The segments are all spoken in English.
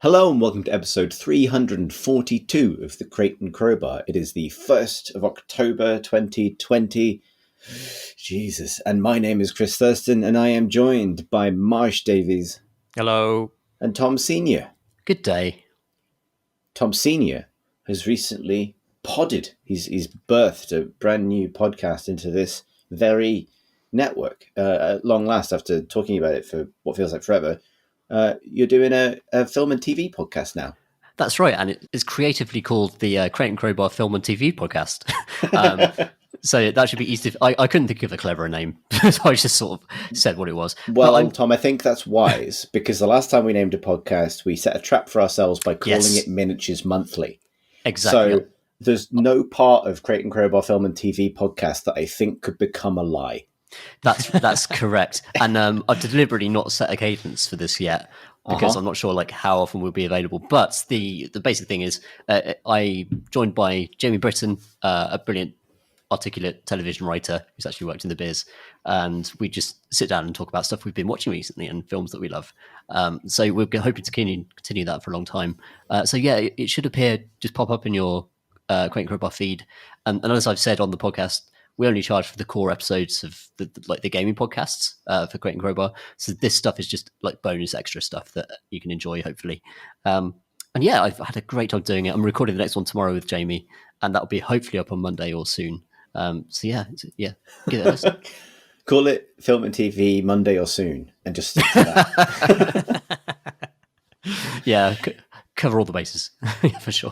Hello and welcome to episode 342 of the Crate and Crowbar. It is the 1st of October 2020. Jesus. And my name is Chris Thurston and I am joined by Marsh Davies. Hello. And Tom Sr. Good day. Tom Sr. has recently podded. He's birthed a brand new podcast into this very network. At long last, after talking about it for what feels like forever, you're doing a film and TV podcast now. That's right, and it's creatively called the Crate and Crowbar Film and TV Podcast. So that should be easy. I couldn't think of a cleverer name, so I just sort of said what it was. Well, Tom, I think that's wise, because the last time we named a podcast, we set a trap for ourselves by calling it Miniatures Monthly. Exactly. So there's no part of Crate and Crowbar Film and TV Podcast that I think could become a lie. That's correct, and I've deliberately not set a cadence for this yet because I'm not sure how often we'll be available. But the basic thing is, I joined by Jamie Britton, a brilliant articulate television writer who's actually worked in the biz, and we just sit down and talk about stuff we've been watching recently and films that we love. So we're hoping to continue that for a long time. So yeah, it should just pop up in your Crate and Crowbar feed, and as I've said on the podcast, we only charge for the core episodes of the gaming podcasts for Crate and Crowbar. So this stuff is just bonus extra stuff that you can enjoy, hopefully. And yeah, I've had a great time doing it. I'm recording the next one tomorrow with Jamie, and that'll be hopefully up on Monday or soon. So yeah, give it a listen. Call it Film and TV Monday or soon, and just stick to that. Yeah, cover all the bases for sure.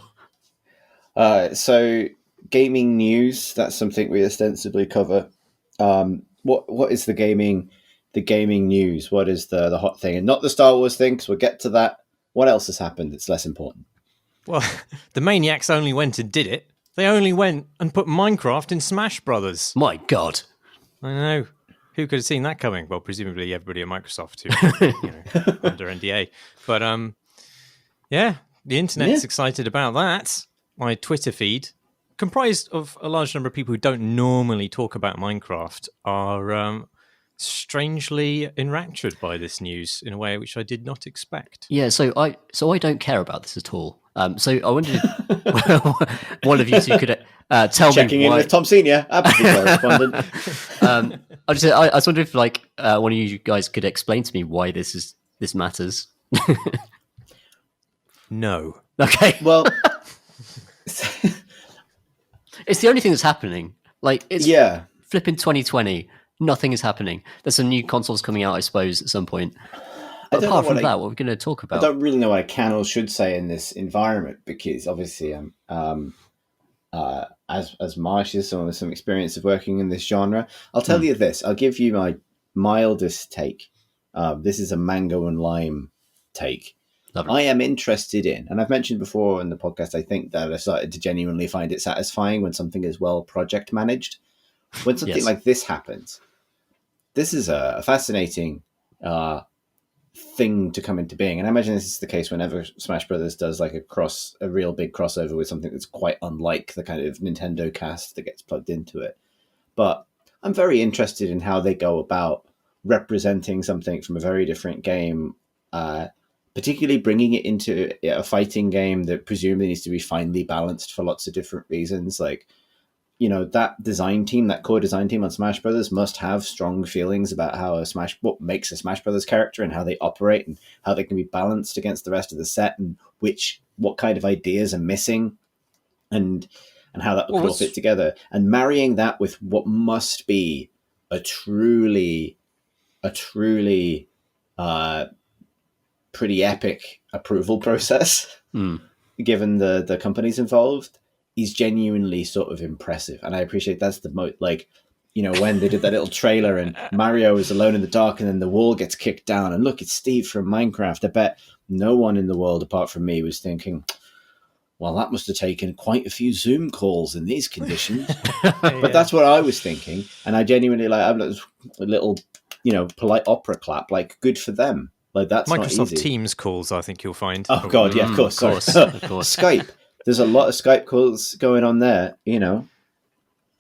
So gaming news, that's something we ostensibly cover. What is the gaming news? What is the hot thing? And not the Star Wars thing, because we'll get to that. What else has happened that's less important? Well, the Maniacs only went and did it. They only went and put Minecraft in Smash Brothers. My God. I know. Who could have seen that coming? Well, presumably everybody at Microsoft who under NDA. But yeah, the internet's excited about that. My Twitter feed, comprised of a large number of people who don't normally talk about Minecraft, are strangely enraptured by this news in a way which I did not expect. Yeah, so I don't care about this at all. So I wondered if one of you two could tell me Checking in with Tom Senior, absolutely correspondent. I was wondering if one of you guys could explain to me why this matters. No. Okay. Well, it's the only thing that's happening. It's flipping 2020. Nothing is happening. There's some new consoles coming out, I suppose, at some point. But apart from that, what are we going to talk about? I don't really know what I can or should say in this environment, because obviously as Marsh is someone with some experience of working in this genre, I'll tell you this. I'll give you my mildest take. This is a mango and lime take. Lovely. I am interested in, and I've mentioned before in the podcast, I think that I started to genuinely find it satisfying when something is well project managed. When something like this happens, this is a fascinating thing to come into being. And I imagine this is the case whenever Smash Brothers does a real big crossover with something that's quite unlike the kind of Nintendo cast that gets plugged into it. But I'm very interested in how they go about representing something from a very different game, particularly bringing it into a fighting game that presumably needs to be finely balanced for lots of different reasons. That design team, that core design team on Smash Brothers must have strong feelings about how what makes a Smash Brothers character and how they operate and how they can be balanced against the rest of the set, and what kind of ideas are missing and how that will all fit together. And marrying that with what must be a truly pretty epic approval process, given the companies involved, is genuinely sort of impressive. And I appreciate that's the when they did that little trailer and Mario is alone in the dark and then the wall gets kicked down and look, it's Steve from Minecraft. I bet no one in the world apart from me was thinking, well, that must have taken quite a few Zoom calls in these conditions. But that's what I was thinking. And I genuinely I'm a little, polite opera clap, good for them. That's Microsoft not easy. Teams calls, I think you'll find. Oh God, yeah, of course. Of course. Skype. There's a lot of Skype calls going on there,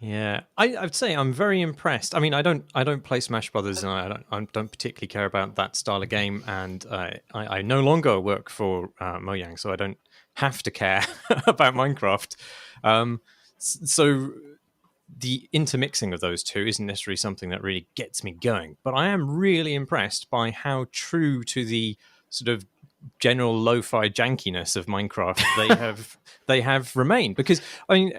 Yeah, I'd say I'm very impressed. I mean, I don't play Smash Brothers, and I don't particularly care about that style of game. And I no longer work for Mojang, so I don't have to care about Minecraft. So the intermixing of those two isn't necessarily something that really gets me going. But I am really impressed by how true to the sort of general lo-fi jankiness of Minecraft they have remained. Because I mean,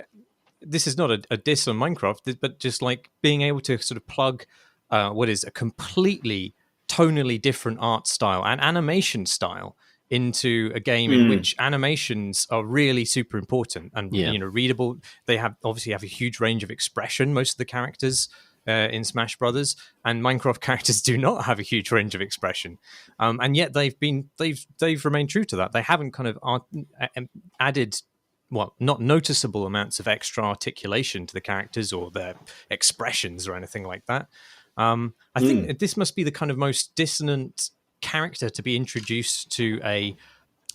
this is not a diss on Minecraft, but just like being able to sort of plug what is a completely tonally different art style and animation style into a game in which animations are really super important and readable. They obviously have a huge range of expression. Most of the characters in Smash Brothers and Minecraft characters do not have a huge range of expression, and yet they've remained true to that. They haven't kind of added not noticeable amounts of extra articulation to the characters or their expressions or anything like that. I think this must be the kind of most dissonant character to be introduced to a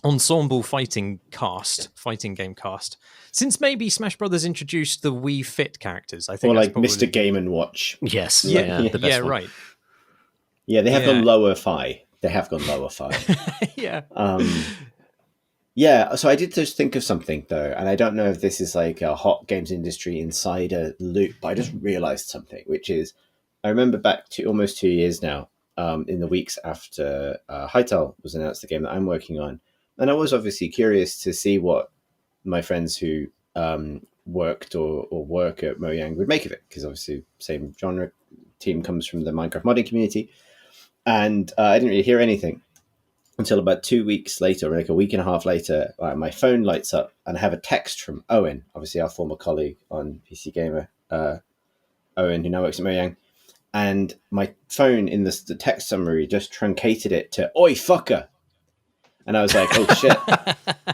ensemble fighting game cast, since maybe Smash Brothers introduced the Wii Fit characters. I think, or like Mr. Game and Watch. Yes, the best one. Right. Yeah, they have gone lower fi. Yeah. Yeah, so I did just think of something though, and I don't know if this is like a hot games industry insider loop, but I just realized something, which is I remember back to almost 2 years now, in the weeks after Hytale was announced, the game that I'm working on. And I was obviously curious to see what my friends who worked or work at Mojang would make of it, because obviously same genre team comes from the Minecraft modding community. And I didn't really hear anything until about 2 weeks later, or like a week and a half later. My phone lights up and I have a text from Owen, obviously our former colleague on PC Gamer, Owen, who now works at Mojang. And my phone in the text summary just truncated it to "Oi fucker," and I was like, "Oh shit!"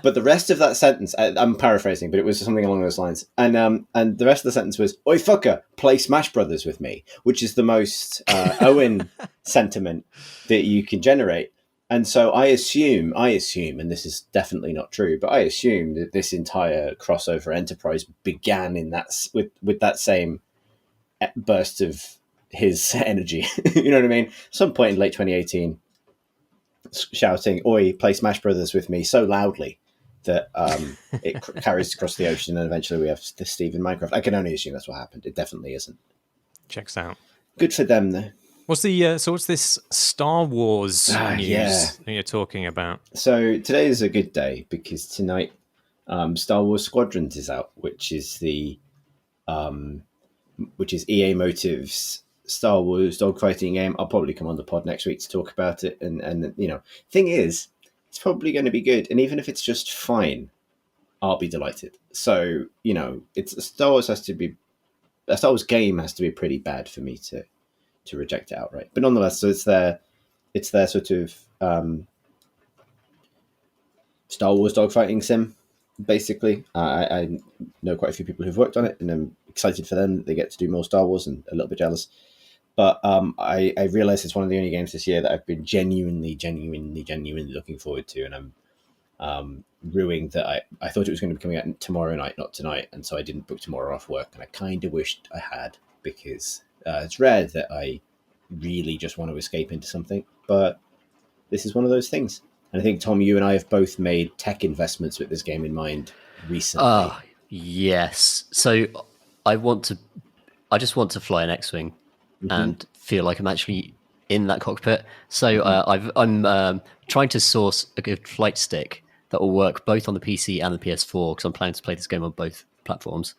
But the rest of that sentence, I'm paraphrasing, but it was something along those lines. And the rest of the sentence was "Oi fucker, play Smash Brothers with me," which is the most Owen sentiment that you can generate. And so I assume, and this is definitely not true, but I assume that this entire crossover enterprise began in that with that same burst of his energy. You know what I mean? Some point in late 2018, shouting "Oi, play Smash Brothers with me" so loudly that it carries across the ocean, and eventually we have the Steve in Minecraft. I can only assume that's what happened. It definitely isn't. Checks out. Good for them though. What's this Star Wars news that you're talking about? So today is a good day because tonight Star Wars Squadrons is out, which is EA Motive's Star Wars dogfighting game. I'll probably come on the pod next week to talk about it. And thing is, it's probably going to be good. And even if it's just fine, I'll be delighted. So, it's Star Wars game has to be pretty bad for me to reject it outright. But nonetheless, so it's their sort of Star Wars dogfighting sim, basically. I know quite a few people who've worked on it, and I'm excited for them that they get to do more Star Wars, and a little bit jealous. But I realize it's one of the only games this year that I've been genuinely looking forward to, and I'm ruining that I thought it was going to be coming out tomorrow night, not tonight, and so I didn't book tomorrow off work, and I kind of wished I had, because it's rare that I really just want to escape into something, but this is one of those things. And I think, Tom, you and I have both made tech investments with this game in mind recently. Yes. So I just want to fly an X-Wing and feel like I'm actually in that cockpit. So I'm trying to source a good flight stick that will work both on the PC and the PS4, because I'm planning to play this game on both platforms.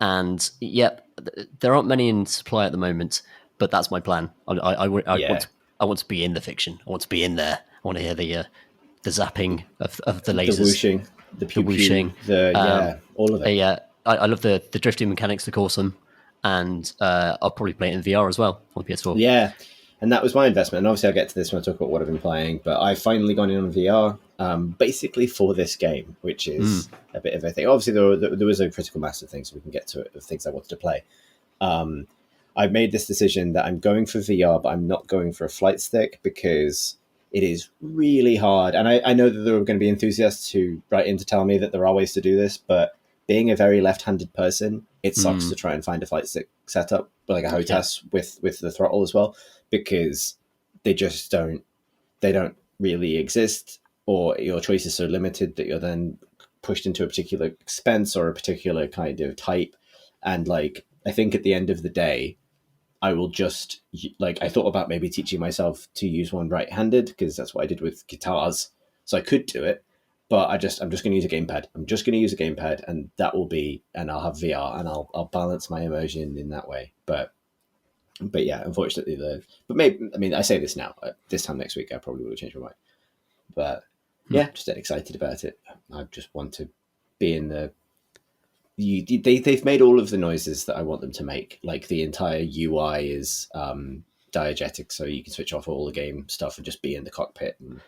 And there aren't many in supply at the moment, but that's my plan. I want to be in the fiction. I want to be in there. I want to hear the zapping of the lasers, the whooshing, the whooshing, all of it. I love the drifting mechanics. Look awesome, and I'll probably play it in VR as well on PS4. Yeah, and that was my investment. And obviously, I'll get to this when I talk about what I've been playing. But I've finally gone in on VR, basically for this game, which is a bit of a thing. Obviously, there was a critical mass of things, so we can get to it, of things I wanted to play. I've made this decision that I'm going for VR, but I'm not going for a flight stick, because it is really hard. And I know that there are going to be enthusiasts who write in to tell me that there are ways to do this, but being a very left-handed person, it sucks to try and find a flight stick setup, like a HOTAS with the throttle as well, because they just don't really exist, or your choice is so limited that you're then pushed into a particular expense or a particular kind of type. And like, I think at the end of the day, I will just, like, I thought about maybe teaching myself to use one right-handed, because that's what I did with guitars. So I could do it, but I'm just going to use a gamepad. I'm just going to use a gamepad, and that will be, and I'll have VR, and I'll balance my immersion in that way. But yeah, unfortunately, but maybe, I mean, I say this now, this time next week, I probably would have changed my mind. But yeah, just excited about it. I just want to be in the, they've made all of the noises that I want them to make. Like, the entire UI is diegetic, so you can switch off all the game stuff and just be in the cockpit and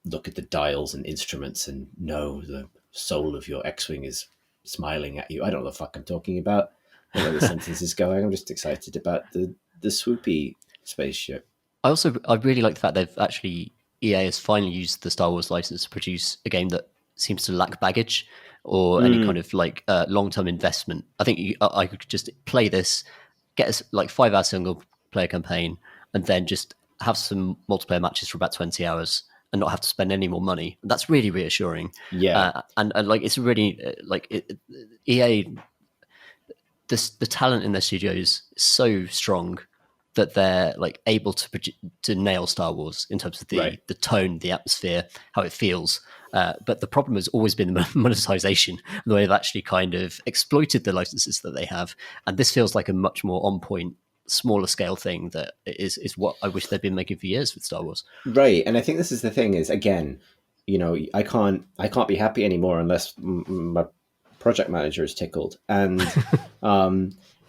look at the dials and instruments and know the soul of your X-Wing is smiling at you. I don't know what the fuck I'm talking about. I know the sentence is going. I'm just excited about the swoopy spaceship. I really like the fact they've actually, EA has finally used the Star Wars license to produce a game that seems to lack baggage or any kind of like long-term investment. I think I could just play this, get a 5-hour single player campaign, and then just have some multiplayer matches for about 20 hours and not have to spend any more money. That's really reassuring. Yeah. And like, it's really EA, the talent in their studios is so strong that they're like able to nail Star Wars in terms of the tone, the atmosphere, how it feels. But the problem has always been the monetization, the way they've actually kind of exploited the licenses that they have. And this feels like a much more on point, smaller scale thing that is what I wish they'd been making for years with Star Wars. Right. And I think this is the thing is, again, you know, I can't be happy anymore unless my project manager is tickled. And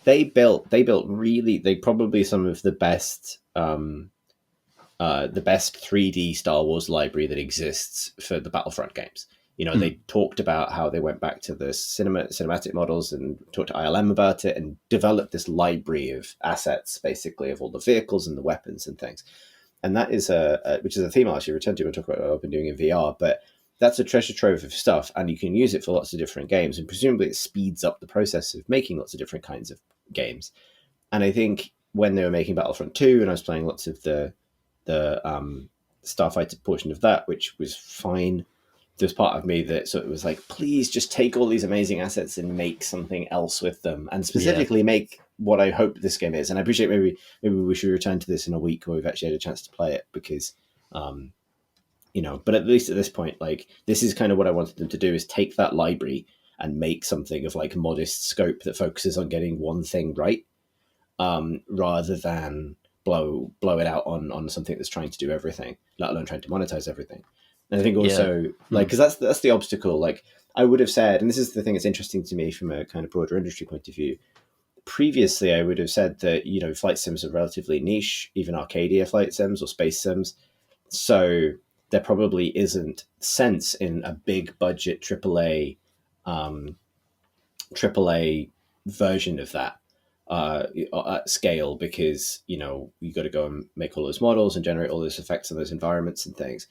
they probably some of the best 3D Star Wars library that exists for the Battlefront games. You know, they talked about how they went back to the cinematic models and talked to ILM about it and developed this library of assets, basically, of all the vehicles and the weapons and things. And that is which is a theme I'll actually return to and talk about what I've been doing in VR. But that's a treasure trove of stuff, and you can use it for lots of different games. And presumably it speeds up the process of making lots of different kinds of games. And I think when they were making Battlefront 2, and I was playing lots of the Starfighter portion of that, which was fine, there's part of me that sort of was like, please just take all these amazing assets and make something else with them, and specifically make what I hope this game is. And I appreciate maybe we should return to this in a week where we've actually had a chance to play it, because you know, but at least at this point, like, this is kind of what I wanted them to do, is take that library and make something of like modest scope that focuses on getting one thing right, rather than blow it out on something that's trying to do everything, let alone trying to monetize everything. And I think also, like, because that's the obstacle. Like, I would have said, and this is the thing that's interesting to me from a kind of broader industry point of view, previously I would have said that, you know, flight sims are relatively niche, even Arcadia flight sims or space sims. So there probably isn't sense in a big budget AAA version of that at scale, because, you know, you got to go and make all those models and generate all those effects on those environments and things.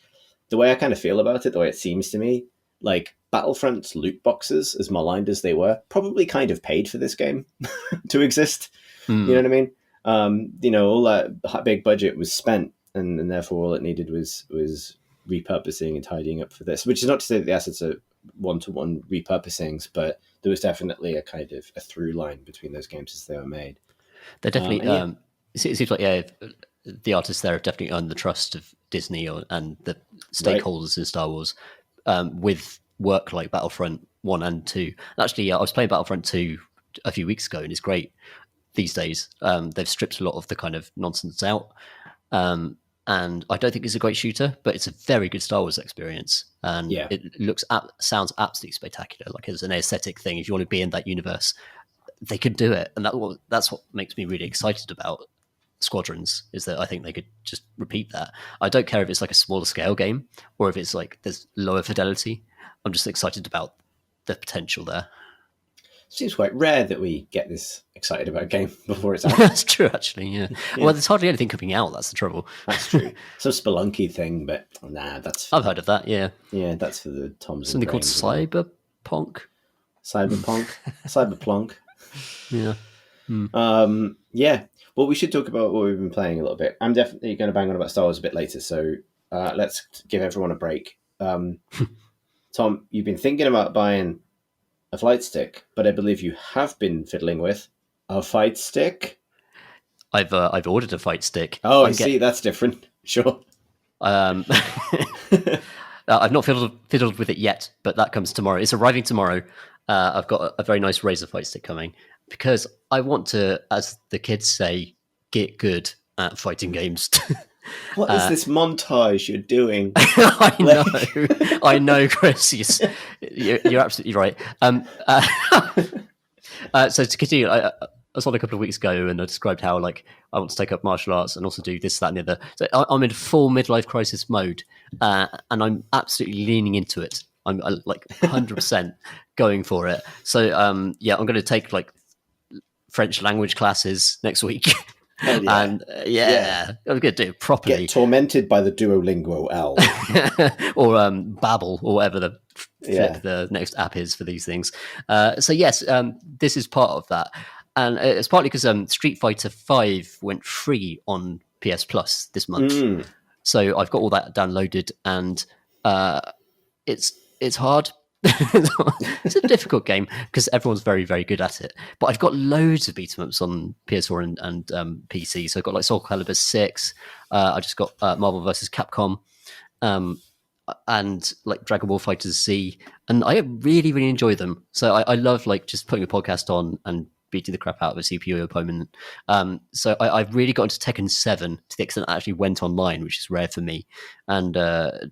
The way I kind of feel about it, the way it seems to me, like, Battlefront's loot boxes, as maligned as they were, probably kind of paid for this game to exist. You know what I mean? You know, all that big budget was spent, and therefore all it needed was repurposing and tidying up for this, which is not to say that the assets are one-to-one repurposings, but there was definitely a kind of a through line between those games as they were made. They're definitely it seems like the artists there have definitely earned the trust of Disney and the stakeholders in Star Wars with work like Battlefront 1 and 2. And actually, I was playing Battlefront 2 a few weeks ago, and it's great these days. They've stripped a lot of the kind of nonsense out. And I don't think it's a great shooter, but it's a very good Star Wars experience. And it sounds absolutely spectacular. Like, as an aesthetic thing, if you want to be in that universe, they could do it. And that's what makes me really excited about Squadrons, is that I think they could just repeat that. I don't care if it's like a smaller scale game or if it's like there's lower fidelity. I'm just excited about the potential there. Seems quite rare that we get this excited about a game before it's out. That's true, actually, yeah. Well, there's hardly anything coming out, that's the trouble. That's true. Some Spelunky thing, but nah, I've heard of that, yeah. Yeah, that's for the Toms Something and called Cyberpunk? Cyberplunk. Yeah. Yeah. Well, we should talk about what we've been playing a little bit. I'm definitely going to bang on about Star Wars a bit later, so let's give everyone a break. Tom, you've been thinking about buying a flight stick, but I believe you have been fiddling with a fight stick. I've ordered a fight stick. Oh, I see. That's different. Sure. I've not fiddled with it yet, but that comes tomorrow. It's arriving tomorrow. I've got a very nice Razer fight stick coming because I want to, as the kids say, get good at fighting games. What is this montage you're doing? I know, Chris. You're absolutely right. So to continue, I was on a couple of weeks ago, and I described how I want to take up martial arts and also do this, that, and the other. So I'm in full midlife crisis mode, and I'm absolutely leaning into it. I'm 100% going for it. So I'm going to take French language classes next week. Yeah. And I'm going to do it properly. Get tormented by the Duolingo L. Or Babbel, or whatever the next app is for these things. So yes, this is part of that. And it's partly because Street Fighter 5 went free on PS Plus this month. So I've got all that downloaded, and it's hard. It's a difficult game because everyone's very, very good at it. But I've got loads of beat 'em ups on PS4 and PC. So I've got Soul Calibur 6. I just got Marvel vs. Capcom, and Dragon Ball FighterZ Z, and I really, really enjoy them. So I love just putting a podcast on and beating the crap out of a CPU opponent. So I've really got into Tekken 7 to the extent I actually went online, which is rare for me, and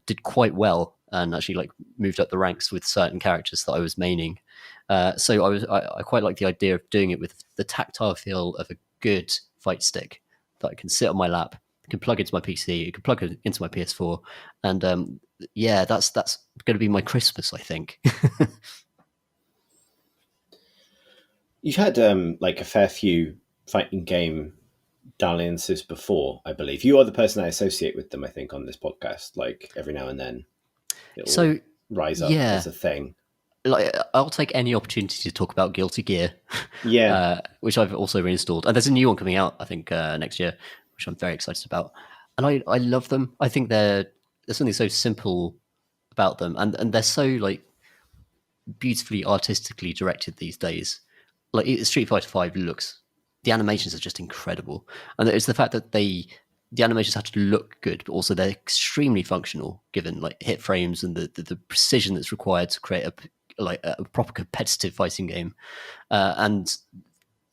did quite well, and actually moved up the ranks with certain characters that I was maining. So I quite like the idea of doing it with the tactile feel of a good fight stick that I can sit on my lap, can plug into my PC, can plug it into my PS4, and that's going to be my Christmas, I think. You've had a fair few fighting game dalliances before, I believe. You are the person I associate with them, I think, on this podcast. Every now and then, it'll rise up as a thing. I'll take any opportunity to talk about Guilty Gear, which I've also reinstalled, and there's a new one coming out, I think, next year, which I'm very excited about. And I love them. I think there's something so simple about them, and they're so beautifully artistically directed these days. Street Fighter 5 the animations are just incredible, and it's the fact that the animations have to look good, but also they're extremely functional given hit frames and the precision that's required to create a proper competitive fighting game. And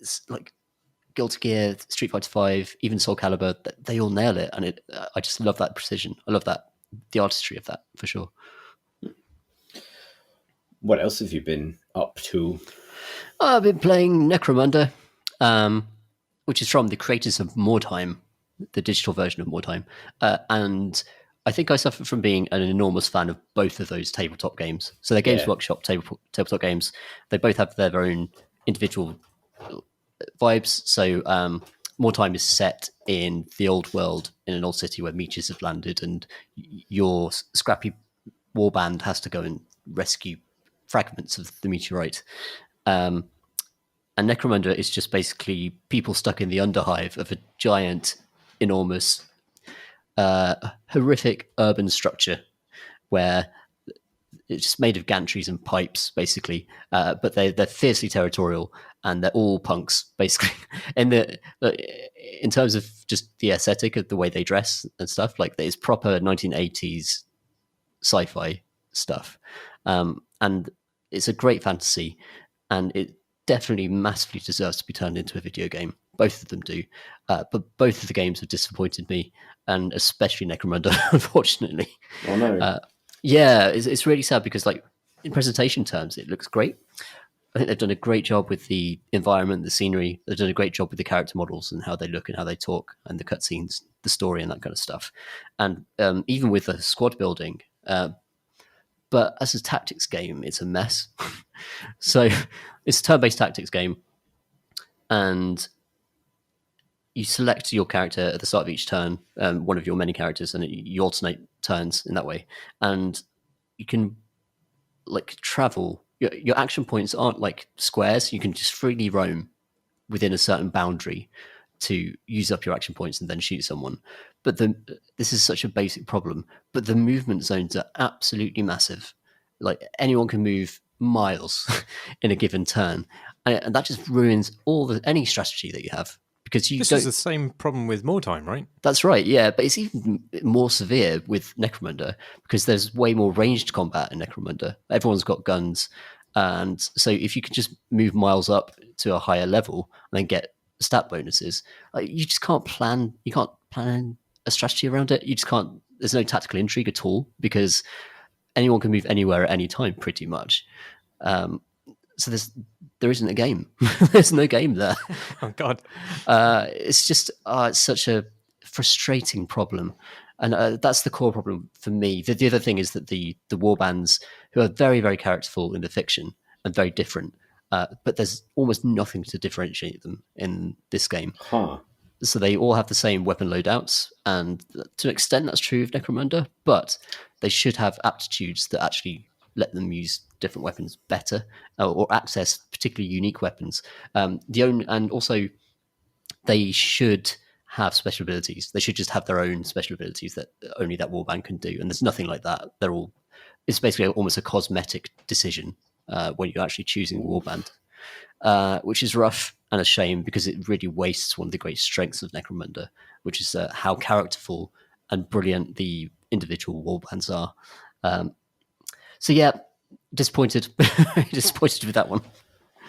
it's Guilty Gear, Street Fighter 5, even Soul Calibur, they all nail it, and I just love that precision. I love the artistry of that for sure. What else have you been up to? I've been playing Necromunda, which is from the creators of More Time, the digital version of More Time. And I think I suffer from being an enormous fan of both of those tabletop games. So they're Games Workshop tabletop games. They both have their own individual vibes. So More Time is set in the old world, in an old city where meteors have landed, and your scrappy warband has to go and rescue fragments of the meteorite. And Necromunda is just basically people stuck in the underhive of a giant, enormous, horrific urban structure where it's just made of gantries and pipes, basically. But they're fiercely territorial, and they're all punks, basically. In terms of just the aesthetic of the way they dress and stuff, it's proper 1980s sci-fi stuff, and it's a great fantasy. And it definitely massively deserves to be turned into a video game. Both of them do. But both of the games have disappointed me, and especially Necromunda, unfortunately. Oh, no. It's really sad because, in presentation terms, it looks great. I think they've done a great job with the environment, the scenery. They've done a great job with the character models and how they look and how they talk, and the cutscenes, the story, and that kind of stuff. And even with the squad building, but as a tactics game, it's a mess. So it's a turn-based tactics game, and you select your character at the start of each turn, one of your many characters, and you alternate turns in that way. And you can travel your action points aren't like squares. You can just freely roam within a certain boundary to use up your action points and then shoot someone. But this is such a basic problem. But the movement zones are absolutely massive. Like anyone can move miles in a given turn, and that just ruins any strategy that you have. Because this is the same problem with more time, right? That's right, yeah. But it's even more severe with Necromunda because there's way more ranged combat in Necromunda. Everyone's got guns. And so if you could just move miles up to a higher level and then get stat bonuses, you just can't plan. You can't plan a strategy around it. You just can't. There's no tactical intrigue at all because anyone can move anywhere at any time pretty much. So there isn't a game. There's no game there. Oh God! It's just it's such a frustrating problem, and that's the core problem for me. The other thing is that the warbands, who are very very characterful in the fiction and very different, but there's almost nothing to differentiate them in this game. Huh. So they all have the same weapon loadouts, and to an extent that's true of Necromunda, but they should have aptitudes that actually let them use different weapons better or access particularly unique weapons. And also they should have special abilities. They should just have their own special abilities that only that warband can do. And there's nothing like that. It's basically almost a cosmetic decision when you're actually choosing a warband, which is rough and a shame because it really wastes one of the great strengths of Necromunda, which is how characterful and brilliant the individual warbands are. So yeah, disappointed with that one.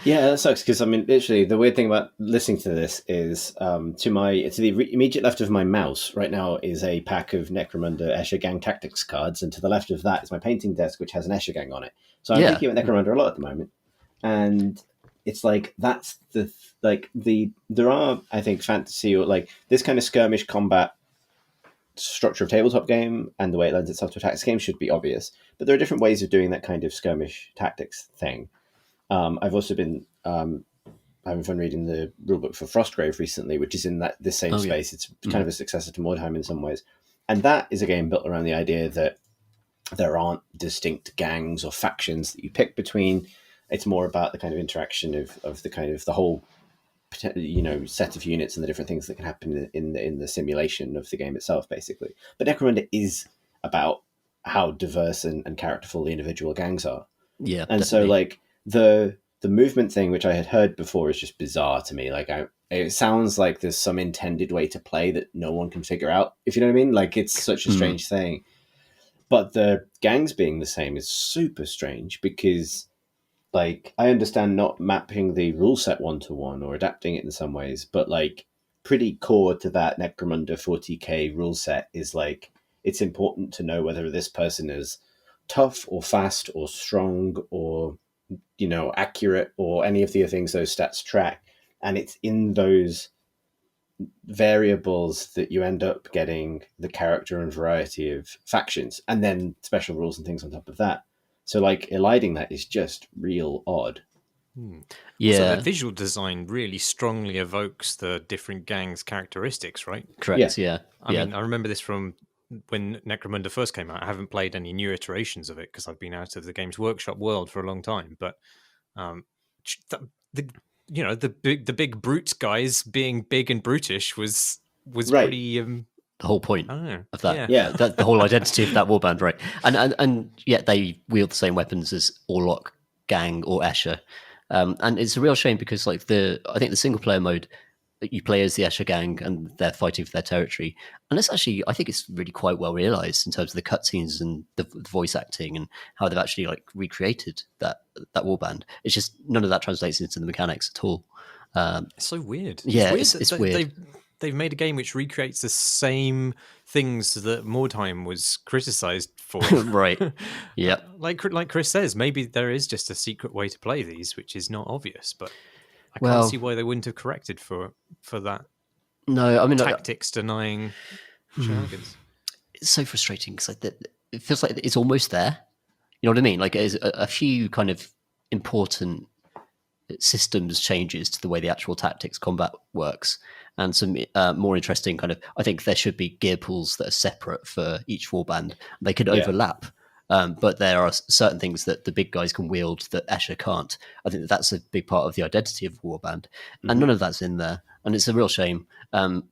Yeah, that sucks because I mean, literally, the weird thing about listening to this is to the immediate left of my mouse right now is a pack of Necromunda Escher Gang Tactics cards, and to the left of that is my painting desk, which has an Escher Gang on it. So I'm thinking about Necromunda a lot at the moment, and it's like that's there are, I think, fantasy or like this kind of skirmish combat structure of tabletop game and the way it lends itself to a tactics game should be obvious, but there are different ways of doing that kind of skirmish tactics thing. I've also been having fun reading the rulebook for Frostgrave recently, which is in this same space. It's kind of a successor to Mordheim in some ways, and that is a game built around the idea that there aren't distinct gangs or factions that you pick between. It's more about the kind of interaction of the kind of the whole set of units and the different things that can happen in the simulation of the game itself, basically. But Necromunda is about how diverse and characterful the individual gangs are. Yeah, and definitely. So like the movement thing, which I had heard before, is just bizarre to me. Like it sounds like there's some intended way to play that no one can figure out, if you know what I mean. Like it's such a strange thing. But the gangs being the same is super strange because, like, I understand not mapping the rule set 1-to-1 or adapting it in some ways, but like pretty core to that Necromunda 40k rule set is like it's important to know whether this person is tough or fast or strong or accurate or any of the other things those stats track, and it's in those variables that you end up getting the character and variety of factions and then special rules and things on top of that. So like eliding that is just real odd. Yeah. So the visual design really strongly evokes the different gangs' characteristics, right? Correct, yeah. I mean, I remember this from when Necromunda first came out. I haven't played any new iterations of it because I've been out of the Games Workshop world for a long time. But the big brute guys being big and brutish was right. Pretty. The whole point of that, yeah. The whole identity of that warband, right? And yet they wield the same weapons as Orlok, Gang, or Escher. And it's a real shame because like I think the single player mode, you play as the Escher Gang and they're fighting for their territory. And it's actually, I think it's really quite well realized in terms of the cutscenes and the voice acting and how they've actually like recreated that warband. It's just none of that translates into the mechanics at all. It's so weird. Yeah, it's weird. They've made a game which recreates the same things that Mordheim was criticized for. Right. Yeah. Like Chris says, maybe there is just a secret way to play these, which is not obvious, but I can't see why they wouldn't have corrected for that. No, I mean tactics denying shenanigans. It's so frustrating because it feels like it's almost there. You know what I mean? Like there's a few kind of important systems changes to the way the actual tactics combat works, and some more interesting kind of. I think there should be gear pools that are separate for each warband. They could overlap But there are certain things that the big guys can wield that Escher can't. I think that's a big part of the identity of Warband, and none of that's in there, and it's a real shame. I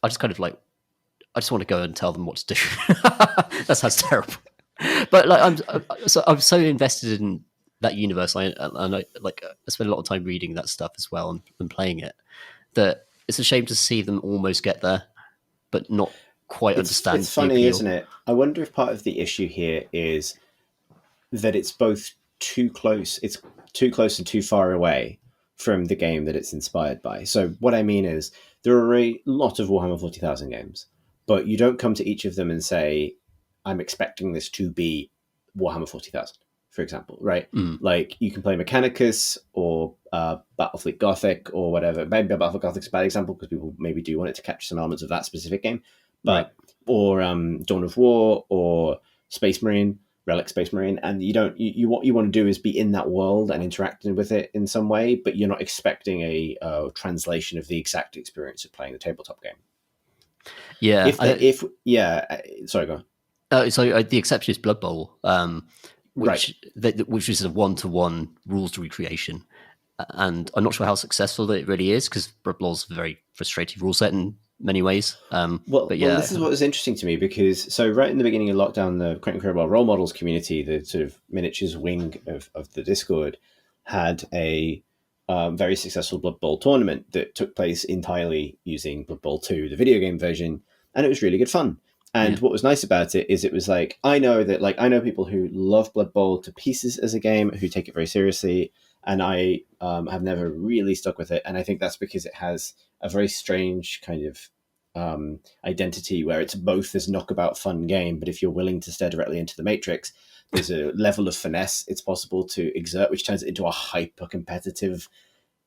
just kind of like, I just want to go and tell them what to do. That sounds terrible, but like I'm so invested in that universe. I spend a lot of time reading that stuff as well and playing it. That it's a shame to see them almost get there, but not quite understand. It's funny, isn't it? I wonder if part of the issue here is that it's both too close. It's too close and too far away from the game that it's inspired by. So what I mean is there are a lot of Warhammer 40,000 games, but you don't come to each of them and say, I'm expecting this to be Warhammer 40,000, for example, right? Like you can play Mechanicus or Battlefleet Gothic or whatever. Maybe Battlefleet Gothic's a bad example because people maybe do want it to capture some elements of that specific game. But or Dawn of War or Space Marine, Relic Space Marine, and you what you want to do is be in that world and interacting with it in some way, but you're not expecting a translation of the exact experience of playing the tabletop game. Yeah. Sorry, go on. So the exception is Blood Bowl, which is a one-to-one rules recreation, and I'm not sure how successful it really is because Blood Bowl's a very frustrating rule set in many ways. Well, this is what was interesting to me because right in the beginning of lockdown, the Quentin Crowell Role Models community, the sort of miniatures wing of the Discord, had a very successful Blood Bowl tournament that took place entirely using Blood Bowl 2, the video game version, and it was really good fun. And what was nice about it is it was like, I know people who love Blood Bowl to pieces as a game, who take it very seriously, and I have never really stuck with it. And I think that's because it has a very strange kind of identity where it's both this knockabout fun game, but if you're willing to stare directly into the matrix, there's a level of finesse it's possible to exert, which turns it into a hyper-competitive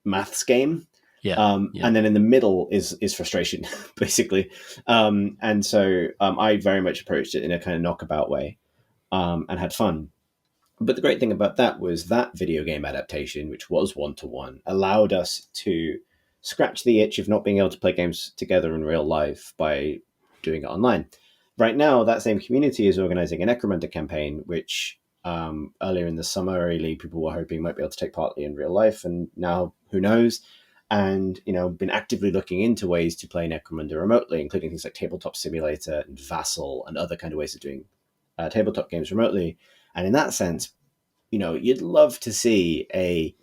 maths game. And then in the middle is frustration, basically. And so I very much approached it in a kind of knockabout way and had fun. But the great thing about that was that video game adaptation, which was one-to-one, allowed us to scratch the itch of not being able to play games together in real life by doing it online. Right now, that same community is organizing a Necromunda campaign, which earlier in the summer, early people were hoping might be able to take part in real life. And now, who knows? And, been actively looking into ways to play Necromunda remotely, including things like Tabletop Simulator and Vassal and other kind of ways of doing tabletop games remotely. And in that sense, you'd love to see a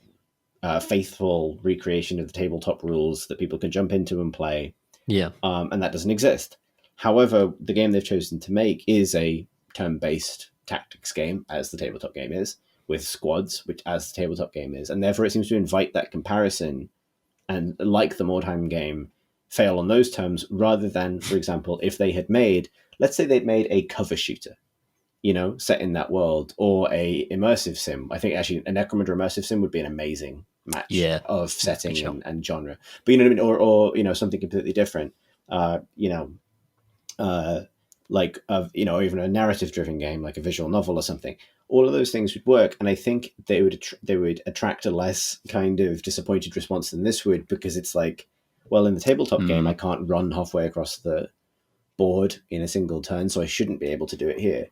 faithful recreation of the tabletop rules that people can jump into and play. And that doesn't exist. However, the game they've chosen to make is a turn-based tactics game, as the tabletop game is, with squads, which as the tabletop game is. And therefore it seems to invite that comparison and, like the Mordheim game, fail on those terms rather than, for example, if they had made, let's say they'd made a cover shooter, set in that world, or a immersive sim. I think actually a Necromunda immersive sim would be an amazing match of setting and genre. But you know what I mean? Or something completely different. Even a narrative-driven game like a visual novel or something. All of those things would work, and I think they would attract a less kind of disappointed response than this would, because it's like, well, in the tabletop game, I can't run halfway across the board in a single turn, so I shouldn't be able to do it here.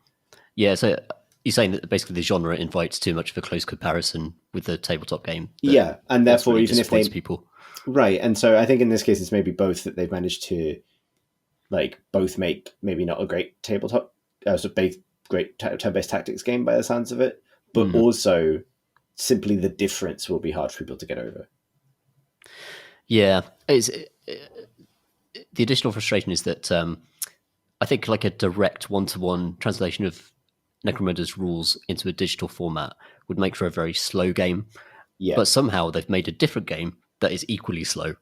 Yeah, so you're saying that basically the genre invites too much of a close comparison with the tabletop game. Yeah, and therefore really even if they people, right, and so I think in this case it's maybe both, that they've managed to both make maybe not a great tabletop, great turn-based tactics game by the sounds of it, but also simply the difference will be hard for people to get over. Yeah, the additional frustration is that I think like a direct one-to-one translation of Necromunda's rules into a digital format would make for a very slow game. Yeah. But somehow they've made a different game that is equally slow,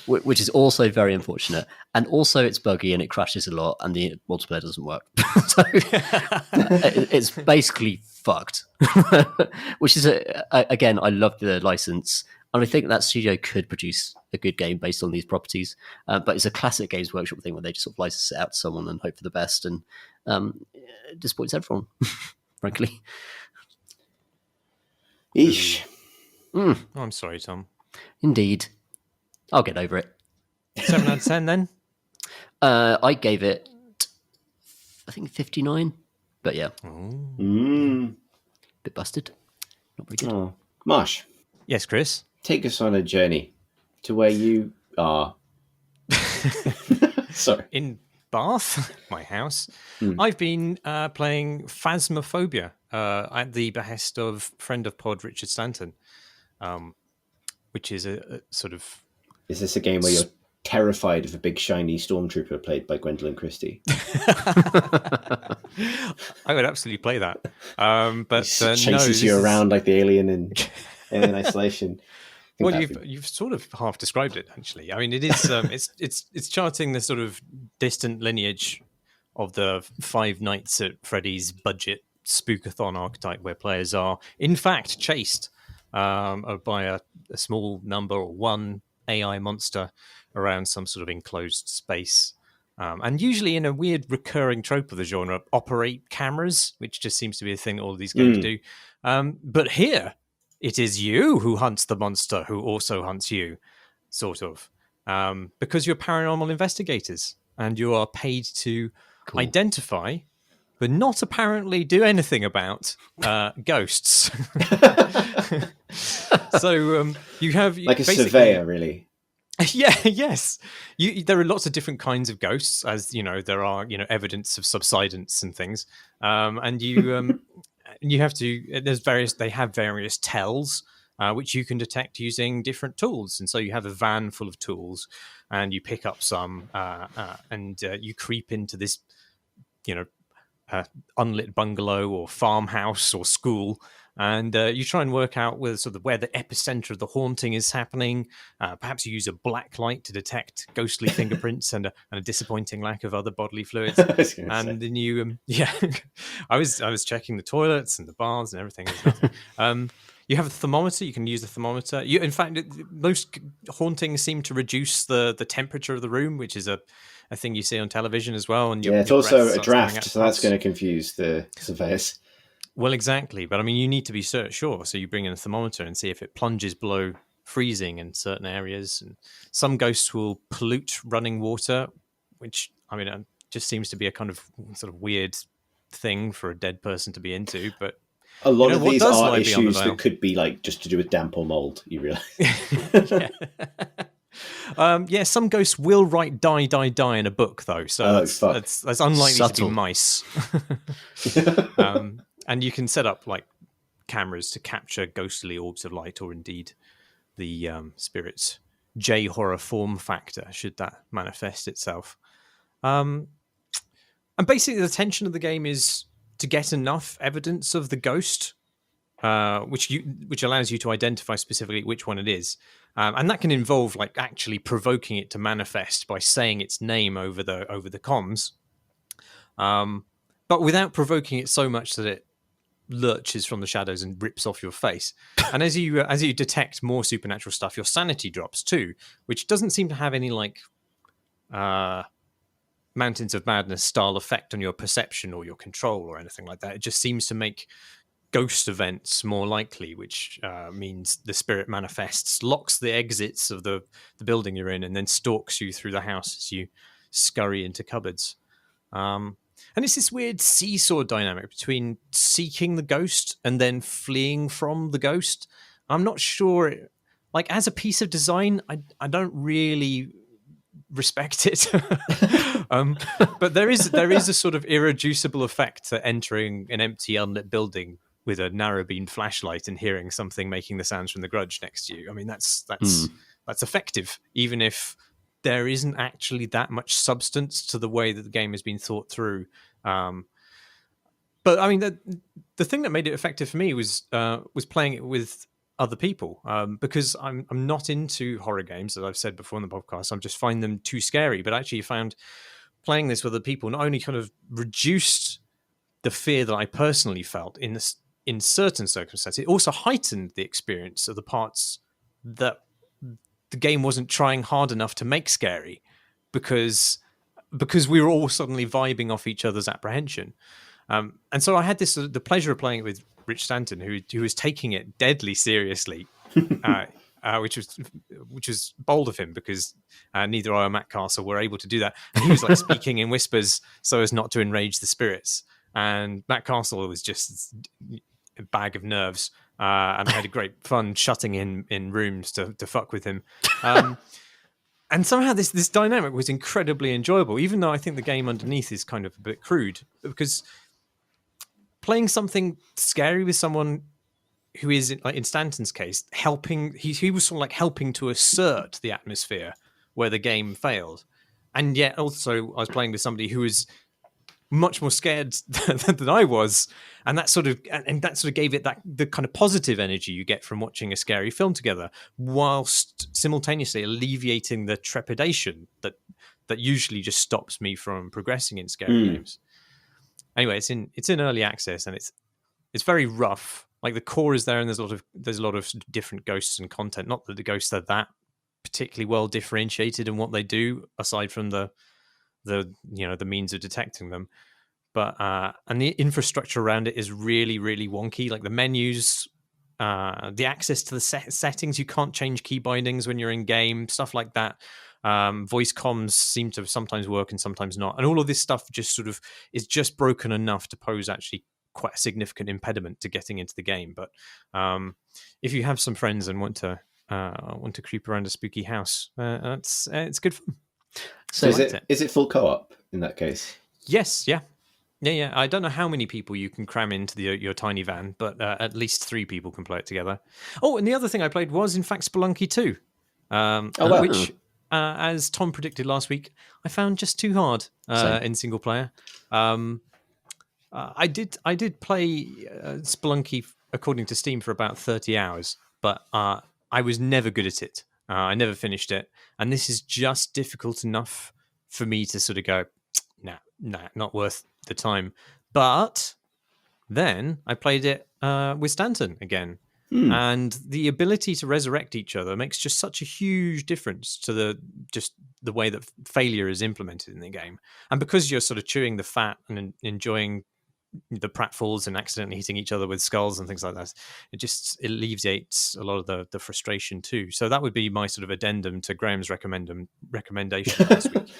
which is also very unfortunate. And also it's buggy and it crashes a lot and the multiplayer doesn't work. So it's basically fucked, which is, again, I love the license. And I think that studio could produce a good game based on these properties. But it's a classic Games Workshop thing where they just sort of license it out to someone and hope for the best. And it disappoints everyone, frankly. Eesh. Oh, I'm sorry, Tom. Indeed. I'll get over it. 7 out of 10 then? I gave it, I think, 59. But yeah, bit busted. Not very good. Oh. Marsh, Yes, Chris. take us on a journey to where you are. Sorry. In Bath, my house, I've been playing Phasmophobia at the behest of friend of pod Richard Stanton, which is a sort of... Is this a game where you're terrified of a big shiny stormtrooper played by Gwendolyn Christie? I would absolutely play that. But chases you around like the alien in Alien Isolation. Well, you've sort of half described it, actually. I mean, it is it's charting the sort of distant lineage of the Five Nights at Freddy's budget spookathon archetype, where players are in fact chased by a small number or one AI monster around some sort of enclosed space. And usually in a weird recurring trope of the genre, operate cameras, which just seems to be a thing that all of these games do. But here, it is you who hunts the monster who also hunts you, sort of. Because you're paranormal investigators and you are paid to identify, but not apparently do anything about ghosts. So you have... like a surveyor, really. Yeah, yes. There are lots of different kinds of ghosts, as you know. There are, evidence of subsidence and things, and you have to. They have various tells, which you can detect using different tools. And so you have a van full of tools, and you pick up some, and you creep into this, unlit bungalow or farmhouse or school. And you try and work out where the epicenter of the haunting is happening. Perhaps you use a black light to detect ghostly fingerprints and a disappointing lack of other bodily fluids. And then you, I was checking the toilets and the baths and everything. You have a thermometer. You can use the thermometer. In fact, most hauntings seem to reduce the temperature of the room, which is a thing you see on television as well. And it's also a draft, so that's going to confuse the surveyors. Well, exactly. But I mean, you need to be sure. So you bring in a thermometer and see if it plunges below freezing in certain areas. And some ghosts will pollute running water, which, I mean, it just seems to be a kind of sort of weird thing for a dead person to be into. But a lot of these are issues that could be like just to do with damp or mold, you realize. Yeah, some ghosts will write die, die, die in a book, though. So that's unlikely to be mice. And you can set up like cameras to capture ghostly orbs of light, or indeed the spirit's J-horror form factor, should that manifest itself. And basically the tension of the game is to get enough evidence of the ghost, which allows you to identify specifically which one it is. And that can involve like actually provoking it to manifest by saying its name over the comms, but without provoking it so much that it lurches from the shadows and rips off your face. And as you detect more supernatural stuff, your sanity drops too, which doesn't seem to have any like Mountains of Madness style effect on your perception or your control or anything like that. It just seems to make ghost events more likely, which means the spirit manifests, locks the exits of the building you're in, and then stalks you through the house as you scurry into cupboards. And it's this weird seesaw dynamic between seeking the ghost and then fleeing from the ghost. I'm not sure, like as a piece of design, I don't really respect it. But there is a sort of irreducible effect to entering an empty, unlit building with a narrow beam flashlight and hearing something making the sounds from the Grudge next to you. I mean, that's effective, even if there isn't actually that much substance to the way that the game has been thought through. But I mean, the thing that made it effective for me was playing it with other people, because I'm not into horror games, as I've said before in the podcast. I just find them too scary. But actually, I found playing this with other people not only kind of reduced the fear that I personally felt in certain circumstances, it also heightened the experience of the parts that the game wasn't trying hard enough to make scary, because we were all suddenly vibing off each other's apprehension. And so I had the pleasure of playing it with Rich Stanton, who was taking it deadly seriously, which was bold of him, because neither I or Matt Castle were able to do that. And he was like speaking in whispers so as not to enrage the spirits. and Matt Castle was just a bag of nerves. And I had a great fun shutting in rooms to fuck with him. And somehow this dynamic was incredibly enjoyable, even though I think the game underneath is kind of a bit crude, because playing something scary with someone who is, like in Stanton's case, helping, he was sort of like helping to assert the atmosphere where the game failed. And yet also I was playing with somebody who was much more scared than I was, and that sort of gave it the kind of positive energy you get from watching a scary film together, whilst simultaneously alleviating the trepidation that usually just stops me from progressing in scary games. Anyway, it's in early access, and it's very rough. Like, the core is there, and there's a lot of different ghosts and content. Not that the ghosts are that particularly well differentiated in what they do, aside from the means of detecting them, but and the infrastructure around it is really, really wonky. Like the menus, the access to the settings, you can't change key bindings when you're in game, stuff like that. Voice comms seem to sometimes work and sometimes not, and all of this stuff just sort of is just broken enough to pose actually quite a significant impediment to getting into the game. But if you have some friends and want to creep around a spooky house, it's good fun. So is it full co-op in that case? Yes, yeah. I don't know how many people you can cram into your tiny van, but at least 3 people can play it together. Oh, and the other thing I played was, in fact, Spelunky 2, which, as Tom predicted last week, I found just too hard in single player. I did play Spelunky according to Steam for about 30 hours, but I was never good at it. I never finished it, and this is just difficult enough for me to sort of go, nah, not worth the time. But then I played it with Stanton again, and the ability to resurrect each other makes just such a huge difference to the way that failure is implemented in the game. And because you're sort of chewing the fat and enjoying the pratfalls and accidentally hitting each other with skulls and things like that, it alleviates a lot of the frustration too. So that would be my sort of addendum to Graham's recommendation last week.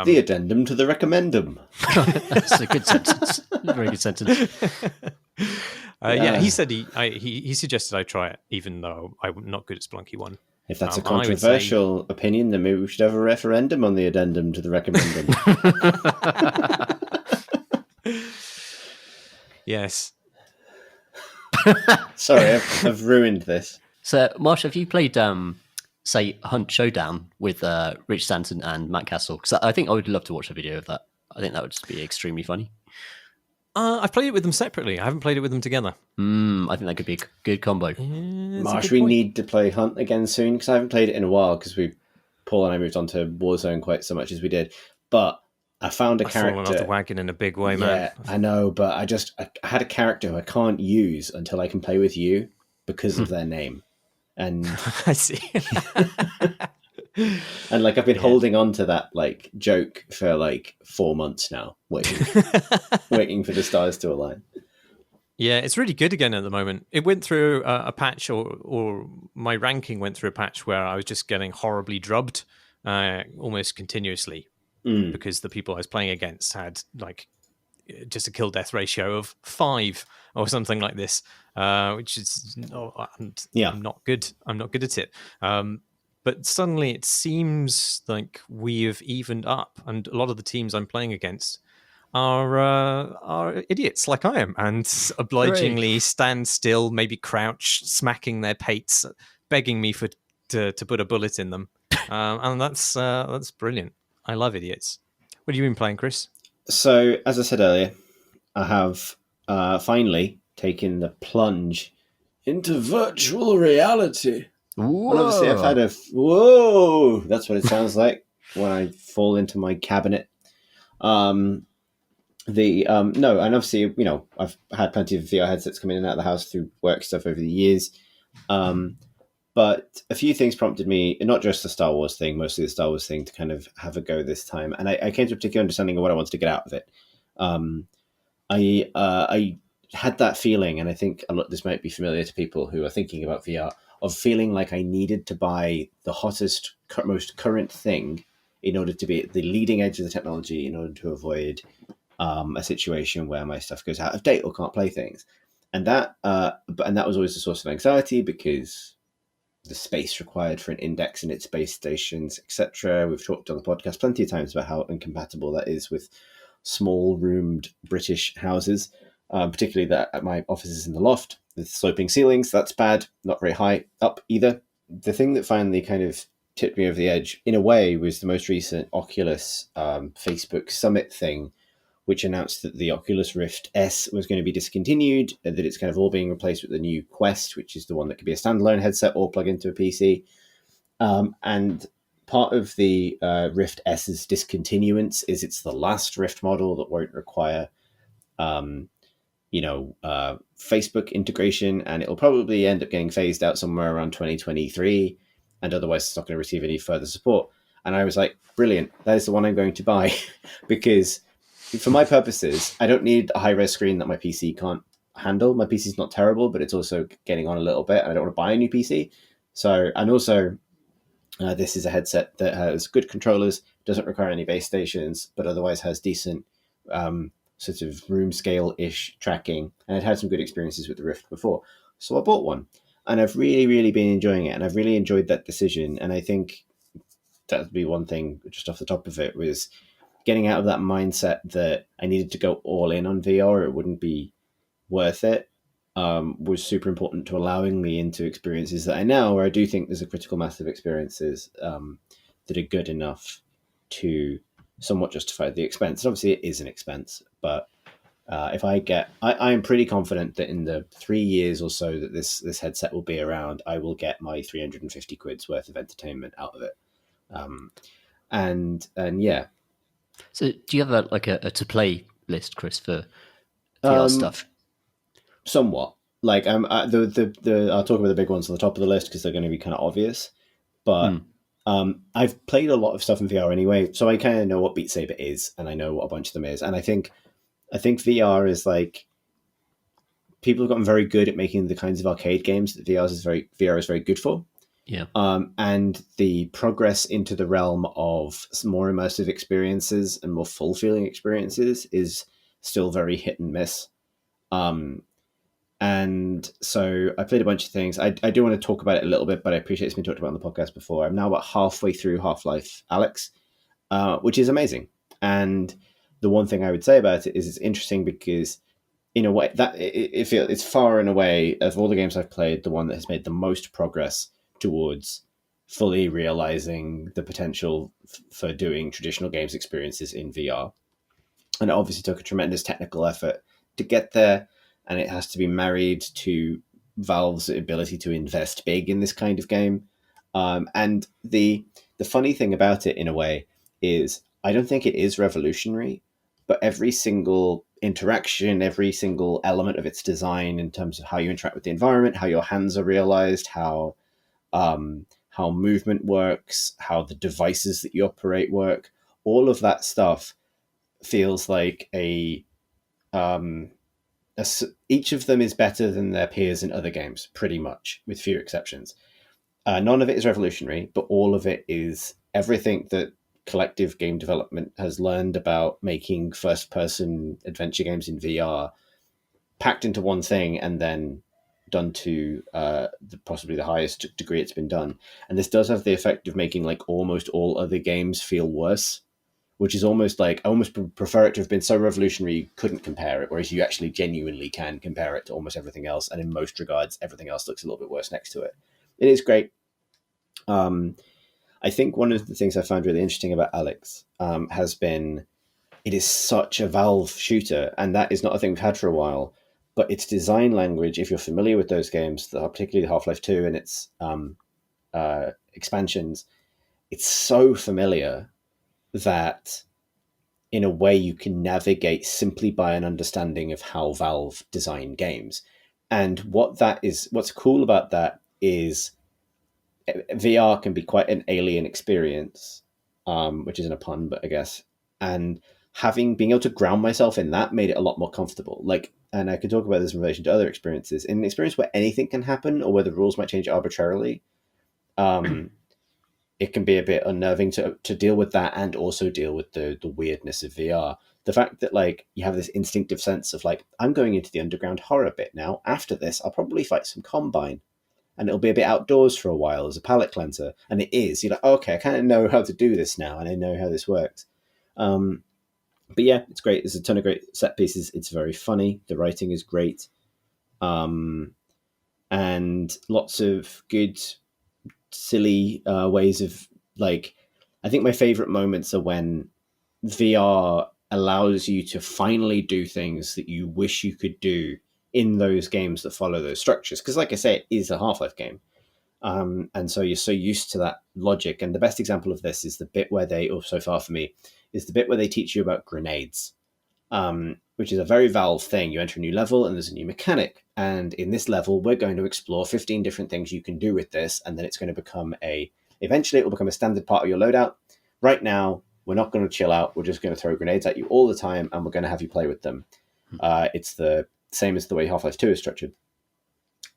The addendum to the Recommendum. That's a good sentence. Very good sentence. Yeah, he said he suggested I try it, even though I'm not good at Spelunky 1. If that's a controversial opinion, then maybe we should have a referendum on the addendum to the Recommendum. Yes. Sorry, I've ruined this. So, Marsh, have you played, say, Hunt Showdown with Rich Stanton and Matt Castle? Because I think I would love to watch a video of that. I think that would just be extremely funny. I've played it with them separately. I haven't played it with them together. I think that could be a good combo. Marsh, we need to play Hunt again soon, because I haven't played it in a while, because Paul and I moved on to Warzone quite so much as we did. But I found a character. Fallen off the wagon in a big way, man. Yeah, I know, but I had a character who I can't use until I can play with you because of their name. And I see. And like I've been holding on to that like joke for like 4 months now, waiting for the stars to align. Yeah, it's really good again at the moment. It went through a patch, or my ranking went through a patch where I was just getting horribly drubbed almost continuously because the people I was playing against had like just a kill death ratio of 5 or something like this, which is I'm not good. I'm not good at it. But suddenly it seems like we have evened up, and a lot of the teams I'm playing against are idiots like I am, and obligingly stand still, maybe crouch, smacking their pates, begging me to put a bullet in them, and that's brilliant. I love idiots. What have you been playing, Chris? So, as I said earlier, I have finally taken the plunge into virtual reality. Whoa. And obviously I've had whoa, that's what it sounds like when I fall into my cabinet. No, and obviously, you know, I've had plenty of VR headsets come in and out of the house through work stuff over the years. But a few things prompted me, not just the Star Wars thing, mostly the Star Wars thing, to kind of have a go this time. And I came to a particular understanding of what I wanted to get out of it. I had that feeling, and I think this might be familiar to people who are thinking about VR, of feeling like I needed to buy the hottest, most current thing in order to be at the leading edge of the technology, in order to avoid a situation where my stuff goes out of date or can't play things, and that was always a source of anxiety because the space required for an index in its base stations, etc. We've talked on the podcast plenty of times about how incompatible that is with small roomed British houses, particularly that at my offices in the loft with sloping ceilings. That's bad, not very high up either. The thing that finally kind of tipped me over the edge in a way was the most recent Oculus Facebook Summit thing, which announced that the Oculus Rift S was going to be discontinued, and that it's kind of all being replaced with the new Quest, which is the one that can be a standalone headset or plug into a PC. And part of the Rift S's discontinuance is it's the last Rift model that won't require, Facebook integration, and it'll probably end up getting phased out somewhere around 2023, and otherwise it's not going to receive any further support. And I was like, brilliant, that is the one I'm going to buy, because for my purposes, I don't need a high-res screen that my PC can't handle. My PC's not terrible, but it's also getting on a little bit, and I don't want to buy a new PC. So, and also, this is a headset that has good controllers, doesn't require any base stations, but otherwise has decent sort of room scale-ish tracking, and I'd had some good experiences with the Rift before. So I bought one, and I've really, really been enjoying it, and I've really enjoyed that decision. And I think that would be one thing just off the top of it, was getting out of that mindset that I needed to go all in on VR or it wouldn't be worth it, was super important to allowing me into experiences that I now, where I do think there's a critical mass of experiences that are good enough to somewhat justify the expense. And obviously it is an expense, but if I am pretty confident that in the 3 years or so that this headset will be around, I will get my 350 quid's worth of entertainment out of it. And yeah. So do you have a to play list, Chris, for VR stuff? Somewhat. Like I'll talk about the big ones on the top of the list because they're going to be kind of obvious. But I've played a lot of stuff in VR anyway, so I kind of know what Beat Saber is, and I know what a bunch of them is. And I think VR is like, people have gotten very good at making the kinds of arcade games that VR is very good for. Yeah. And the progress into the realm of more immersive experiences and more full feeling experiences is still very hit and miss. And so I played a bunch of things. I do want to talk about it a little bit, but I appreciate it's been talked about on the podcast before. I'm now about halfway through Half-Life Alyx, which is amazing. And the one thing I would say about it is it's interesting because, in a way, that it's far and away of all the games I've played, the one that has made the most progress towards fully realizing the potential for doing traditional games experiences in VR. And it obviously took a tremendous technical effort to get there, and it has to be married to Valve's ability to invest big in this kind of game. And the funny thing about it, in a way, is I don't think it is revolutionary, but every single interaction, every single element of its design in terms of how you interact with the environment, how your hands are realized, how movement works, how the devices that you operate work, all of that stuff feels like each of them is better than their peers in other games, pretty much, with few exceptions. None of it is revolutionary, but all of it is everything that collective game development has learned about making first-person adventure games in VR packed into one thing and then done to possibly the highest degree it's been done. And this does have the effect of making like almost all other games feel worse, which is almost like, I almost prefer it to have been so revolutionary you couldn't compare it, whereas you actually genuinely can compare it to almost everything else, and in most regards everything else looks a little bit worse next to it. It is great. I think one of the things I found really interesting about Alyx has been, it is such a Valve shooter, and that is not a thing we've had for a while. But its design language, if you're familiar with those games, particularly Half-Life 2 and its expansions, it's so familiar that in a way you can navigate simply by an understanding of how Valve design games. And what's cool about that is VR can be quite an alien experience, which isn't a pun, but I guess. And being able to ground myself in that made it a lot more comfortable. Like, and I could talk about this in relation to other experiences. In an experience where anything can happen or where the rules might change arbitrarily, it it can be a bit unnerving to deal with that and also deal with the weirdness of VR. The fact that like you have this instinctive sense of like, I'm going into the underground horror bit now. After this, I'll probably fight some Combine. And it'll be a bit outdoors for a while as a palate cleanser. And it is. You're like, okay, I kind of know how to do this now, and I know how this works. But yeah, it's great. There's a ton of great set pieces. It's very funny. The writing is great. And lots of good, silly ways of, like, I think my favorite moments are when VR allows you to finally do things that you wish you could do in those games that follow those structures. Because like I say, it is a Half-Life game. And so you're so used to that logic. And the best example of this is the bit where or so far for me, is the bit where they teach you about grenades, which is a very Valve thing. You enter a new level and there's a new mechanic. And in this level, we're going to explore 15 different things you can do with this. And then it's going to become eventually it will become a standard part of your loadout. Right now, we're not going to chill out. We're just going to throw grenades at you all the time, and we're going to have you play with them. It's the same as the way Half-Life 2 is structured.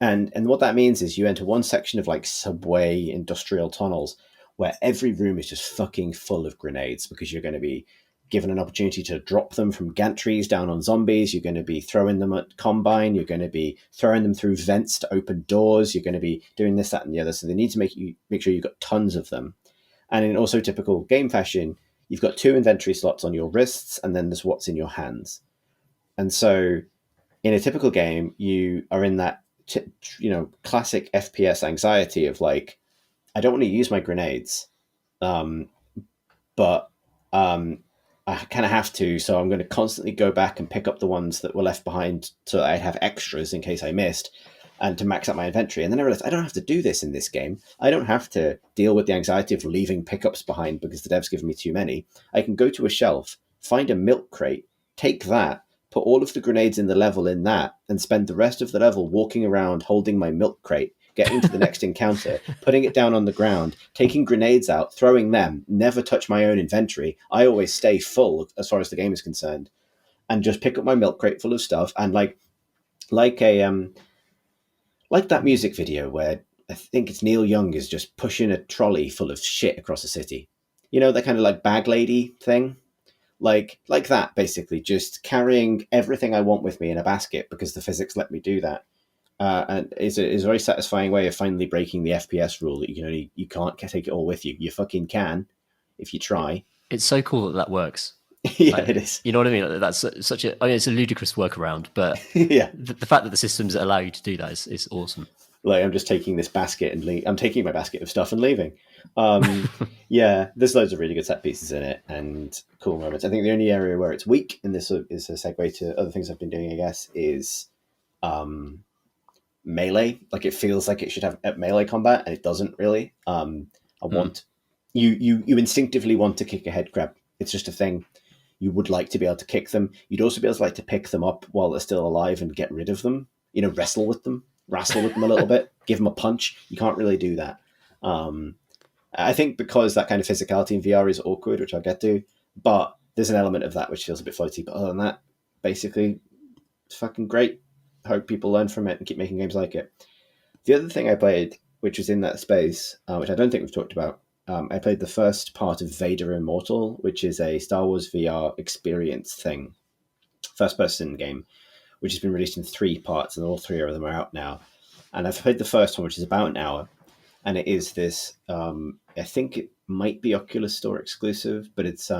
And what that means is you enter one section of like subway industrial tunnels where every room is just fucking full of grenades, because you're going to be given an opportunity to drop them from gantries down on zombies. You're going to be throwing them at Combine. You're going to be throwing them through vents to open doors. You're going to be doing this, that, and the other. So they need to make sure you've got tons of them. And in also typical game fashion, you've got 2 inventory slots on your wrists, and then there's what's in your hands. And so in a typical game, you are in that classic FPS anxiety of like, I don't want to use my grenades, but I kind of have to, so I'm going to constantly go back and pick up the ones that were left behind so that I have extras in case I missed, and to max out my inventory. And then I realized I don't have to do this in this game. I don't have to deal with the anxiety of leaving pickups behind because the dev's given me too many. I can go to a shelf, find a milk crate, take that, put all of the grenades in the level in that, and spend the rest of the level walking around holding my milk crate, getting to the next encounter, putting it down on the ground, taking grenades out, throwing them, never touch my own inventory. I always stay full as far as the game is concerned, and just pick up my milk crate full of stuff. And like that music video where I think it's Neil Young is just pushing a trolley full of shit across a city. You know, that kind of like bag lady thing? Like that, basically, just carrying everything I want with me in a basket because the physics let me do that. And it's a very satisfying way of finally breaking the FPS rule that you can't take it all with you. You fucking can if you try. It's so cool that works. Yeah, it is. You know what I mean? That's such a. I mean, it's a ludicrous workaround, but yeah, the fact that the systems that allow you to do that is awesome. Like, I'm just taking this basket and I'm taking my basket of stuff and leaving. Yeah, there's loads of really good set pieces in it and cool moments. I think the only area where it's weak, and this is a segue to other things I've been doing, I guess, is melee. Like, it feels like it should have melee combat, and it doesn't really. You instinctively want to kick a head crab. It's just a thing. You would like to be able to kick them. You'd also be able to like to pick them up while they're still alive and get rid of them. Wrestle with them a little bit, give them a punch. You can't really do that. I think because that kind of physicality in VR is awkward, which I'll get to, but there's an element of that which feels a bit floaty. But other than that, basically, it's fucking great. Hope people learn from it and keep making games like it. The other thing I played, which was in that space, which I don't think we've talked about, I played the first part of Vader Immortal, which is a Star Wars VR experience thing, first-person game, which has been released in 3 parts, and all 3 of them are out now. And I've played the first one, which is about an hour, and it is this, I think it might be Oculus Store exclusive, but it's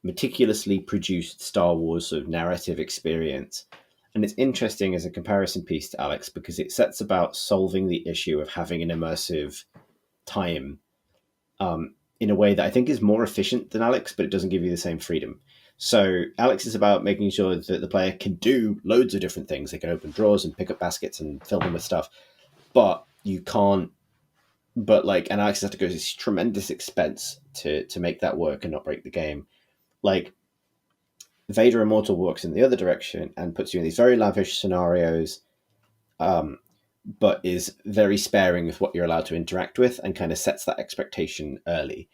meticulously produced Star Wars sort of narrative experience. And it's interesting as a comparison piece to Alex, because it sets about solving the issue of having an immersive time in a way that I think is more efficient than Alex, but it doesn't give you the same freedom. So Alex is about making sure that the player can do loads of different things. They can open drawers and pick up baskets and fill them with stuff, but you can't. But and Alex has to go to this tremendous expense to make that work and not break the game. Like, Vader Immortal works in the other direction and puts you in these very lavish scenarios, but is very sparing with what you're allowed to interact with, and kind of sets that expectation early.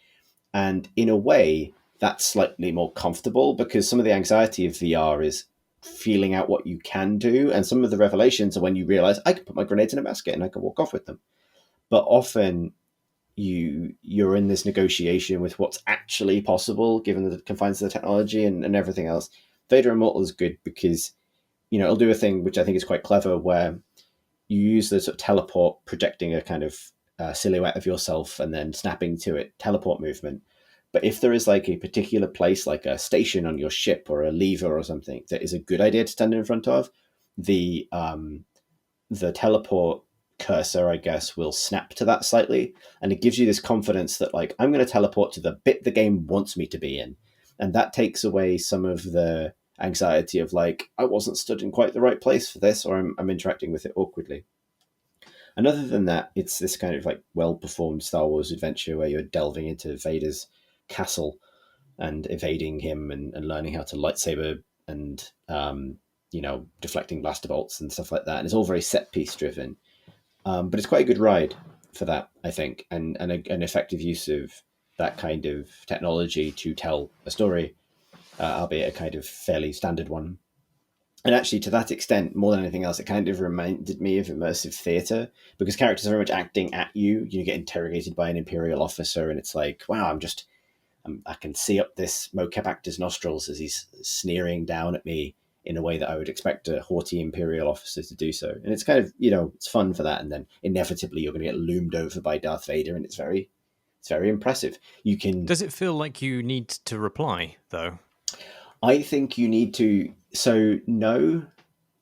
And in a way, that's slightly more comfortable, because some of the anxiety of VR is feeling out what you can do, and some of the revelations are when you realize I can put my grenades in a basket and I can walk off with them. But often you're in this negotiation with what's actually possible given the confines of the technology and everything else. Vader Immortal is good because, it'll do a thing which I think is quite clever where you use the sort of teleport, projecting a kind of silhouette of yourself and then snapping to it, teleport movement. But if there is like a particular place, like a station on your ship or a lever or something that is a good idea to stand in front of, the teleport cursor, I guess, will snap to that slightly, and it gives you this confidence that like I'm going to teleport to the bit the game wants me to be in, and that takes away some of the anxiety of like I wasn't stood in quite the right place for this, or I'm interacting with it awkwardly. And other than that, it's this kind of like well-performed Star Wars adventure where you're delving into Vader's castle and evading him and learning how to lightsaber and deflecting blaster bolts and stuff like that. And it's all very set piece driven, but it's quite a good ride for that, I think, and an effective use of that kind of technology to tell a story, albeit a kind of fairly standard one. And actually, to that extent, more than anything else, it kind of reminded me of immersive theatre, because characters are very much acting at you. You get interrogated by an Imperial officer, and it's like, wow, I can see up this mocap actor's nostrils as he's sneering down at me in a way that I would expect a haughty Imperial officer to do so. And it's kind of, it's fun for that. And then inevitably you're going to get loomed over by Darth Vader, and it's very impressive. You can. Does it feel like you need to reply, though? I think you need to. So no,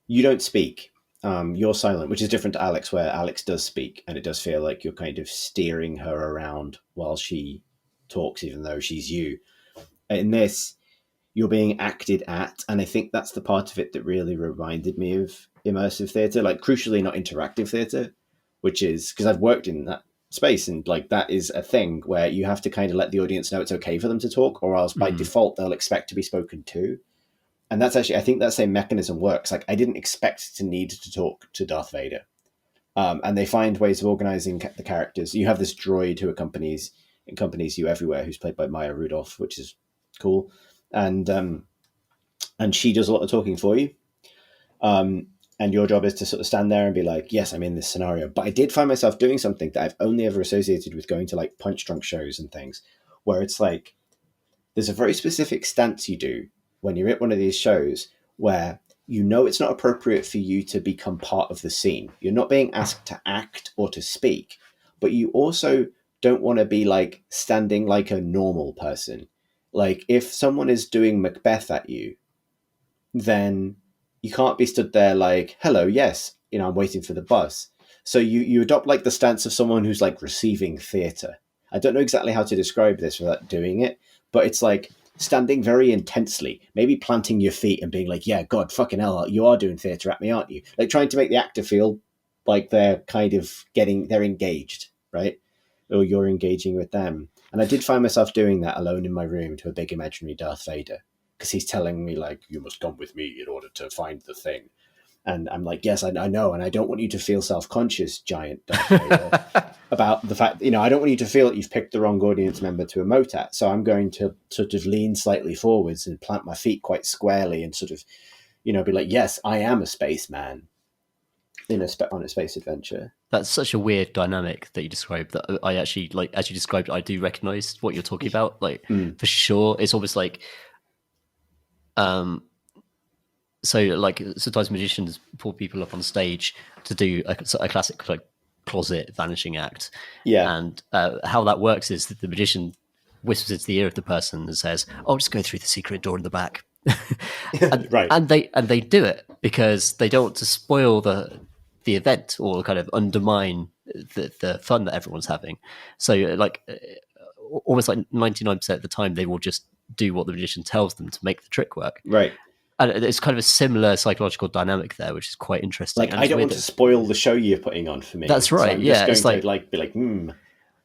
you don't speak. You're silent, which is different to Alex, where Alex does speak, and it does feel like you're kind of steering her around while she talks, even though she's you. In this, you're being acted at, and I think that's the part of it that really reminded me of immersive theatre, like crucially not interactive theatre, which is because I've worked in that space, and like that is a thing where you have to kind of let the audience know it's okay for them to talk, or else by default they'll expect to be spoken to. And that's actually, I think that same mechanism works. Like I didn't expect to need to talk to Darth Vader, and they find ways of organizing the characters. You have this droid who accompanies you everywhere, who's played by Maya Rudolph, which is cool, and she does a lot of talking for you. And your job is to sort of stand there and be like, yes, I'm in this scenario. But I did find myself doing something that I've only ever associated with going to like Punch Drunk shows and things, where it's like, there's a very specific stance you do when you're at one of these shows where it's not appropriate for you to become part of the scene. You're not being asked to act or to speak, but you also don't want to be like standing like a normal person. Like if someone is doing Macbeth at you, then you can't be stood there like, hello, yes, I'm waiting for the bus. So you adopt like the stance of someone who's like receiving theatre. I don't know exactly how to describe this without doing it, but it's like standing very intensely, maybe planting your feet and being like, yeah, God, fucking hell, you are doing theatre at me, aren't you? Like trying to make the actor feel like they're kind of they're engaged, right? Or you're engaging with them. And I did find myself doing that alone in my room to a big imaginary Darth Vader, because he's telling me like, you must come with me in order to find the thing. And I'm like, yes, I know. And I don't want you to feel self-conscious, giant Darth Vader, about the fact, I don't want you to feel that you've picked the wrong audience member to emote at. So I'm going to sort of lean slightly forwards and plant my feet quite squarely and sort of, be like, yes, I am a spaceman on a space adventure. That's such a weird dynamic that you described, that I actually, like, as you described, I do recognize what you're talking about. Like, for sure. It's almost like, so like sometimes magicians pull people up on stage to do a classic like closet vanishing act. Yeah. And how that works is that the magician whispers into the ear of the person and says, "Oh, just go through the secret door in the back." Right. And they do it because they don't want to spoil the event or kind of undermine the fun that everyone's having. So like almost like 99% of the time they will just do what the magician tells them to make the trick work. Right. And it's kind of a similar psychological dynamic there, which is quite interesting. Like, I don't want to spoil the show you're putting on for me. That's right. So I'm yeah. just going to be like,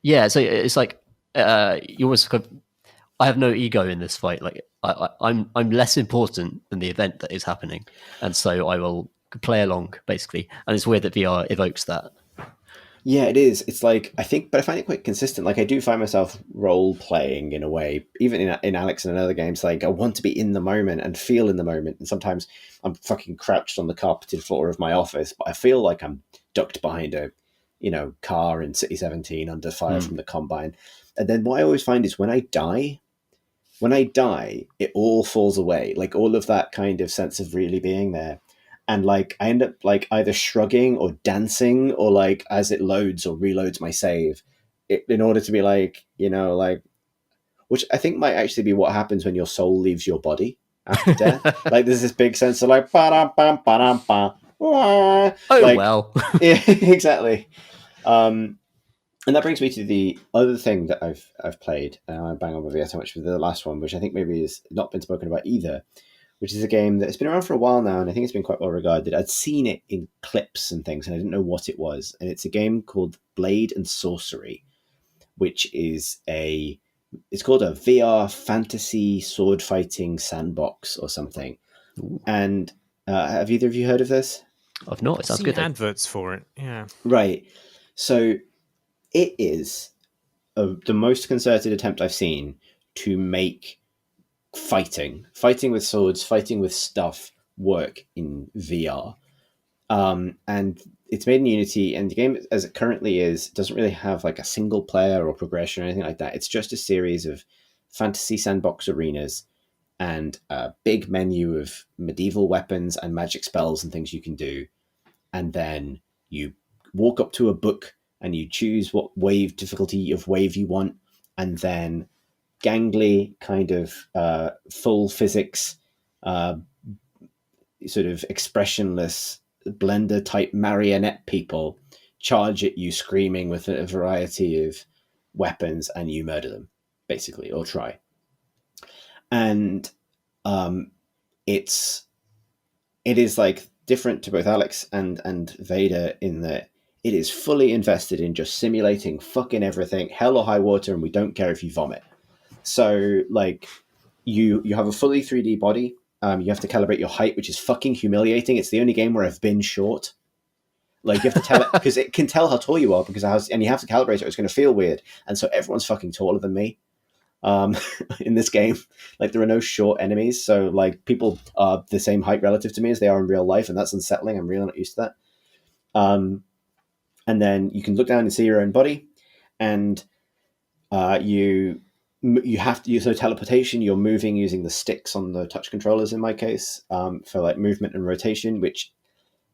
Yeah. So it's like, you almost kind of, I have no ego in this fight. Like I'm less important than the event that is happening. And so I will play along basically. And it's weird that VR evokes that. Yeah, it is. It's like, I find it quite consistent. Like I do find myself role playing in a way, even in Alex and other games. Like I want to be in the moment and feel in the moment. And sometimes I'm fucking crouched on the carpeted floor of my office, but I feel like I'm ducked behind a car in City 17 under fire from the Combine. And then what I always find is when I die, it all falls away. Like all of that kind of sense of really being there. And like I end up like either shrugging or dancing or like as it loads or reloads my save in order to be like, which I think might actually be what happens when your soul leaves your body after death. Like there's this big sense of like, ba-dum-bum-ba-dum-ba. Oh, like, well. Yeah, exactly. And that brings me to the other thing that I've played. I bang on with VR so much for the last one, which I think maybe has not been spoken about either, which is a game that's been around for a while now, and I think it's been quite well regarded. I'd seen it in clips and things, and I didn't know what it was. And it's a game called Blade and Sorcery, which is it's called a VR fantasy sword fighting sandbox or something. Ooh. And have either of you heard of this? I've not. It sounds good. Adverts for it, yeah. Right. So it is the most concerted attempt I've seen to make fighting with swords, fighting with stuff work in VR. And it's made in Unity, and the game as it currently is doesn't really have like a single player or progression or anything like that. It's just a series of fantasy sandbox arenas and a big menu of medieval weapons and magic spells and things you can do. And then you walk up to a book and you choose what difficulty of wave you want, and then gangly kind of full physics, sort of expressionless Blender type marionette people charge at you screaming with a variety of weapons, and you murder them basically, or try. And it is like different to both Alex and Vader in that it is fully invested in just simulating fucking everything, hell or high water, and we don't care if you vomit. So like you have a fully 3D body. You have to calibrate your height, which is fucking humiliating. It's the only game where I've been short. Like you have to tell it because it can tell how tall you are and you have to calibrate it. Or it's going to feel weird. And so everyone's fucking taller than me in this game. Like there are no short enemies. So like people are the same height relative to me as they are in real life. And that's unsettling. I'm really not used to that. And then you can look down and see your own body, and you have to use teleportation. You're moving using the sticks on the touch controllers in my case for like movement and rotation, which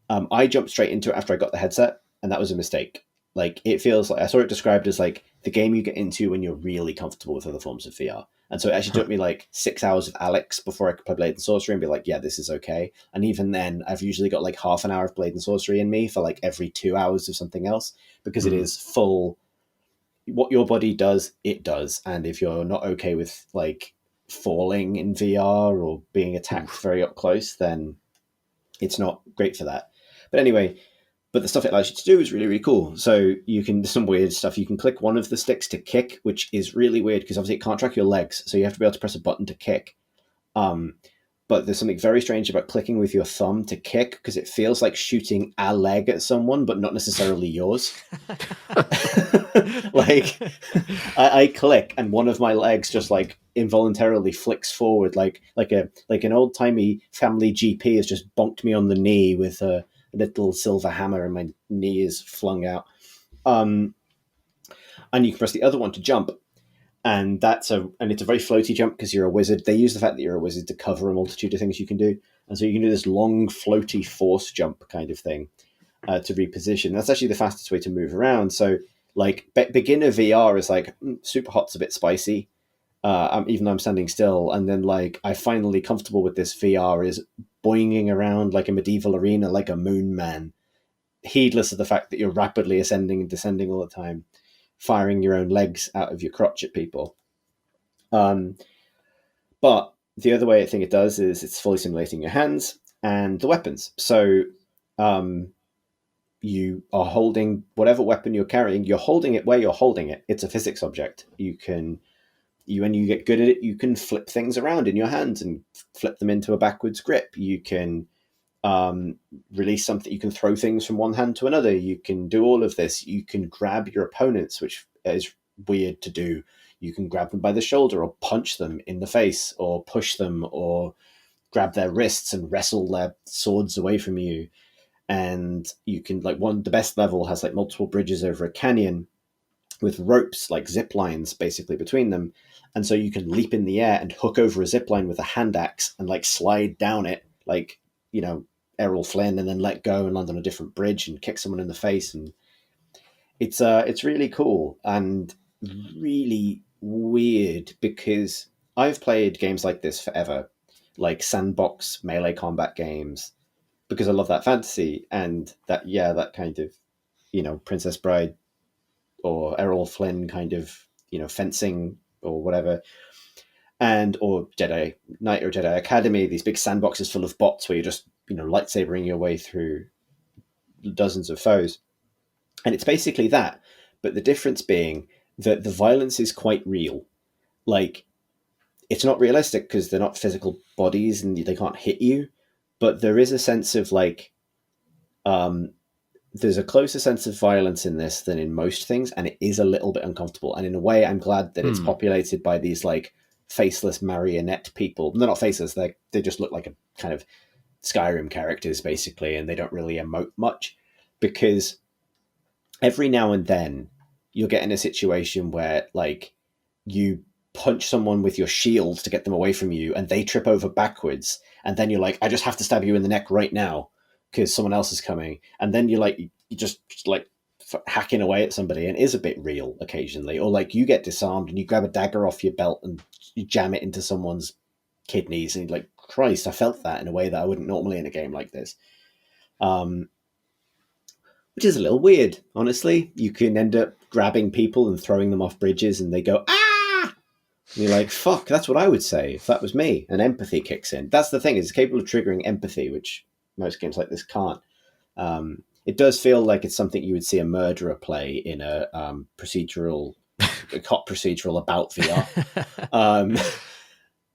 I jumped straight into it after I got the headset, and that was a mistake. Like it feels like I saw it described as like the game you get into when you're really comfortable with other forms of VR. And so it actually took me like 6 hours of Alex before I could play Blade and Sorcery and be like, yeah, this is okay. And even then I've usually got like half an hour of Blade and Sorcery in me for like every 2 hours of something else, because it is full. What your body does, it does. And if you're not okay with like falling in VR or being attacked very up close, then it's not great for that. But anyway, the stuff it allows you to do is really, really cool. So there's some weird stuff. You can click one of the sticks to kick, which is really weird because obviously it can't track your legs. So you have to be able to press a button to kick. But there's something very strange about clicking with your thumb to kick, because it feels like shooting a leg at someone, but not necessarily yours. Like I click and one of my legs just like involuntarily flicks forward, like an old timey family GP has just bonked me on the knee with a little silver hammer, and my knee is flung out. And you can press the other one to jump. And it's a very floaty jump because you're a wizard. They use the fact that you're a wizard to cover a multitude of things you can do. And so you can do this long, floaty force jump kind of thing to reposition. That's actually the fastest way to move around. So like beginner VR is like super hot's a bit spicy, even though I'm standing still. And then like I finally comfortable with this VR is boinging around like a medieval arena, like a moon man, heedless of the fact that you're rapidly ascending and descending all the time, firing your own legs out of your crotch at people. But the other way I think it does is it's fully simulating your hands and the weapons. So you are holding whatever weapon you're carrying, you're holding it where you're holding it. It's a physics object. When you get good at it, you can flip things around in your hands and flip them into a backwards grip. You can release something. You can throw things from one hand to another. You can do all of this. You can grab your opponents, which is weird to do. You can grab them by the shoulder or punch them in the face or push them or grab their wrists and wrestle their swords away from you. and you can the best level has like multiple bridges over a canyon with ropes, like zip lines basically between them, and so you can leap in the air and hook over a zip line with a hand axe and like slide down it like Errol Flynn, and then let go and land on a different bridge and kick someone in the face. And it's really cool and really weird, because I've played games like this forever, like sandbox melee combat games, because I love that fantasy and that kind of Princess Bride or Errol Flynn kind of fencing or whatever, and or Jedi Knight or Jedi Academy, these big sandboxes full of bots where you're just lightsabering your way through dozens of foes. And it's basically that, but the difference being that the violence is quite real. Like, it's not realistic because they're not physical bodies and they can't hit you, but there is a sense of like, there's a closer sense of violence in this than in most things, and it is a little bit uncomfortable. And in a way, I'm glad that it's populated by these like faceless marionette people. They're not faceless; they just look like a kind of Skyrim characters basically, and they don't really emote much, because every now and then you'll get in a situation where like you punch someone with your shield to get them away from you and they trip over backwards, and then you're like, I just have to stab you in the neck right now because someone else is coming, and then you just like hacking away at somebody, and it is a bit real occasionally. Or like you get disarmed and you grab a dagger off your belt and you jam it into someone's kidneys, and you're like, Christ, I felt that in a way that I wouldn't normally in a game like this. Which is a little weird, honestly. You can end up grabbing people and throwing them off bridges and they go, ah! And you're like, fuck, that's what I would say if that was me. And empathy kicks in. That's the thing, it's capable of triggering empathy, which most games like this can't. It does feel like it's something you would see a murderer play in a cop procedural about VR.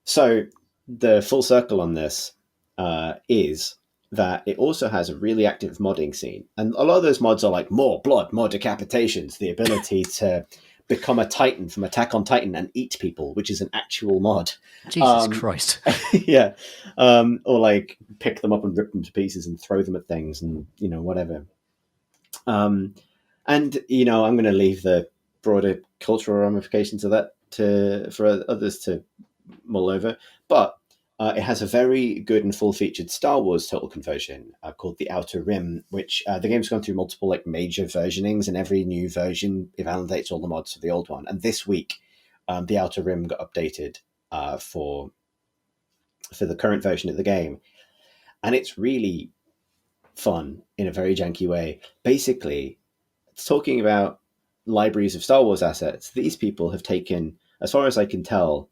So the full circle on this is that it also has a really active modding scene. And a lot of those mods are like more blood, more decapitations, the ability to become a Titan from Attack on Titan and eat people, which is an actual mod. Jesus Christ. Yeah. Or like pick them up and rip them to pieces and throw them at things and, whatever. And, I'm going to leave the broader cultural ramifications of that for others to mull over. But it has a very good and full-featured Star Wars total conversion called The Outer Rim, which the game's gone through multiple like major versionings, and every new version invalidates all the mods for the old one. And this week, The Outer Rim got updated for the current version of the game, and it's really fun in a very janky way. Basically, it's talking about libraries of Star Wars assets. These people have taken, as far as I can tell,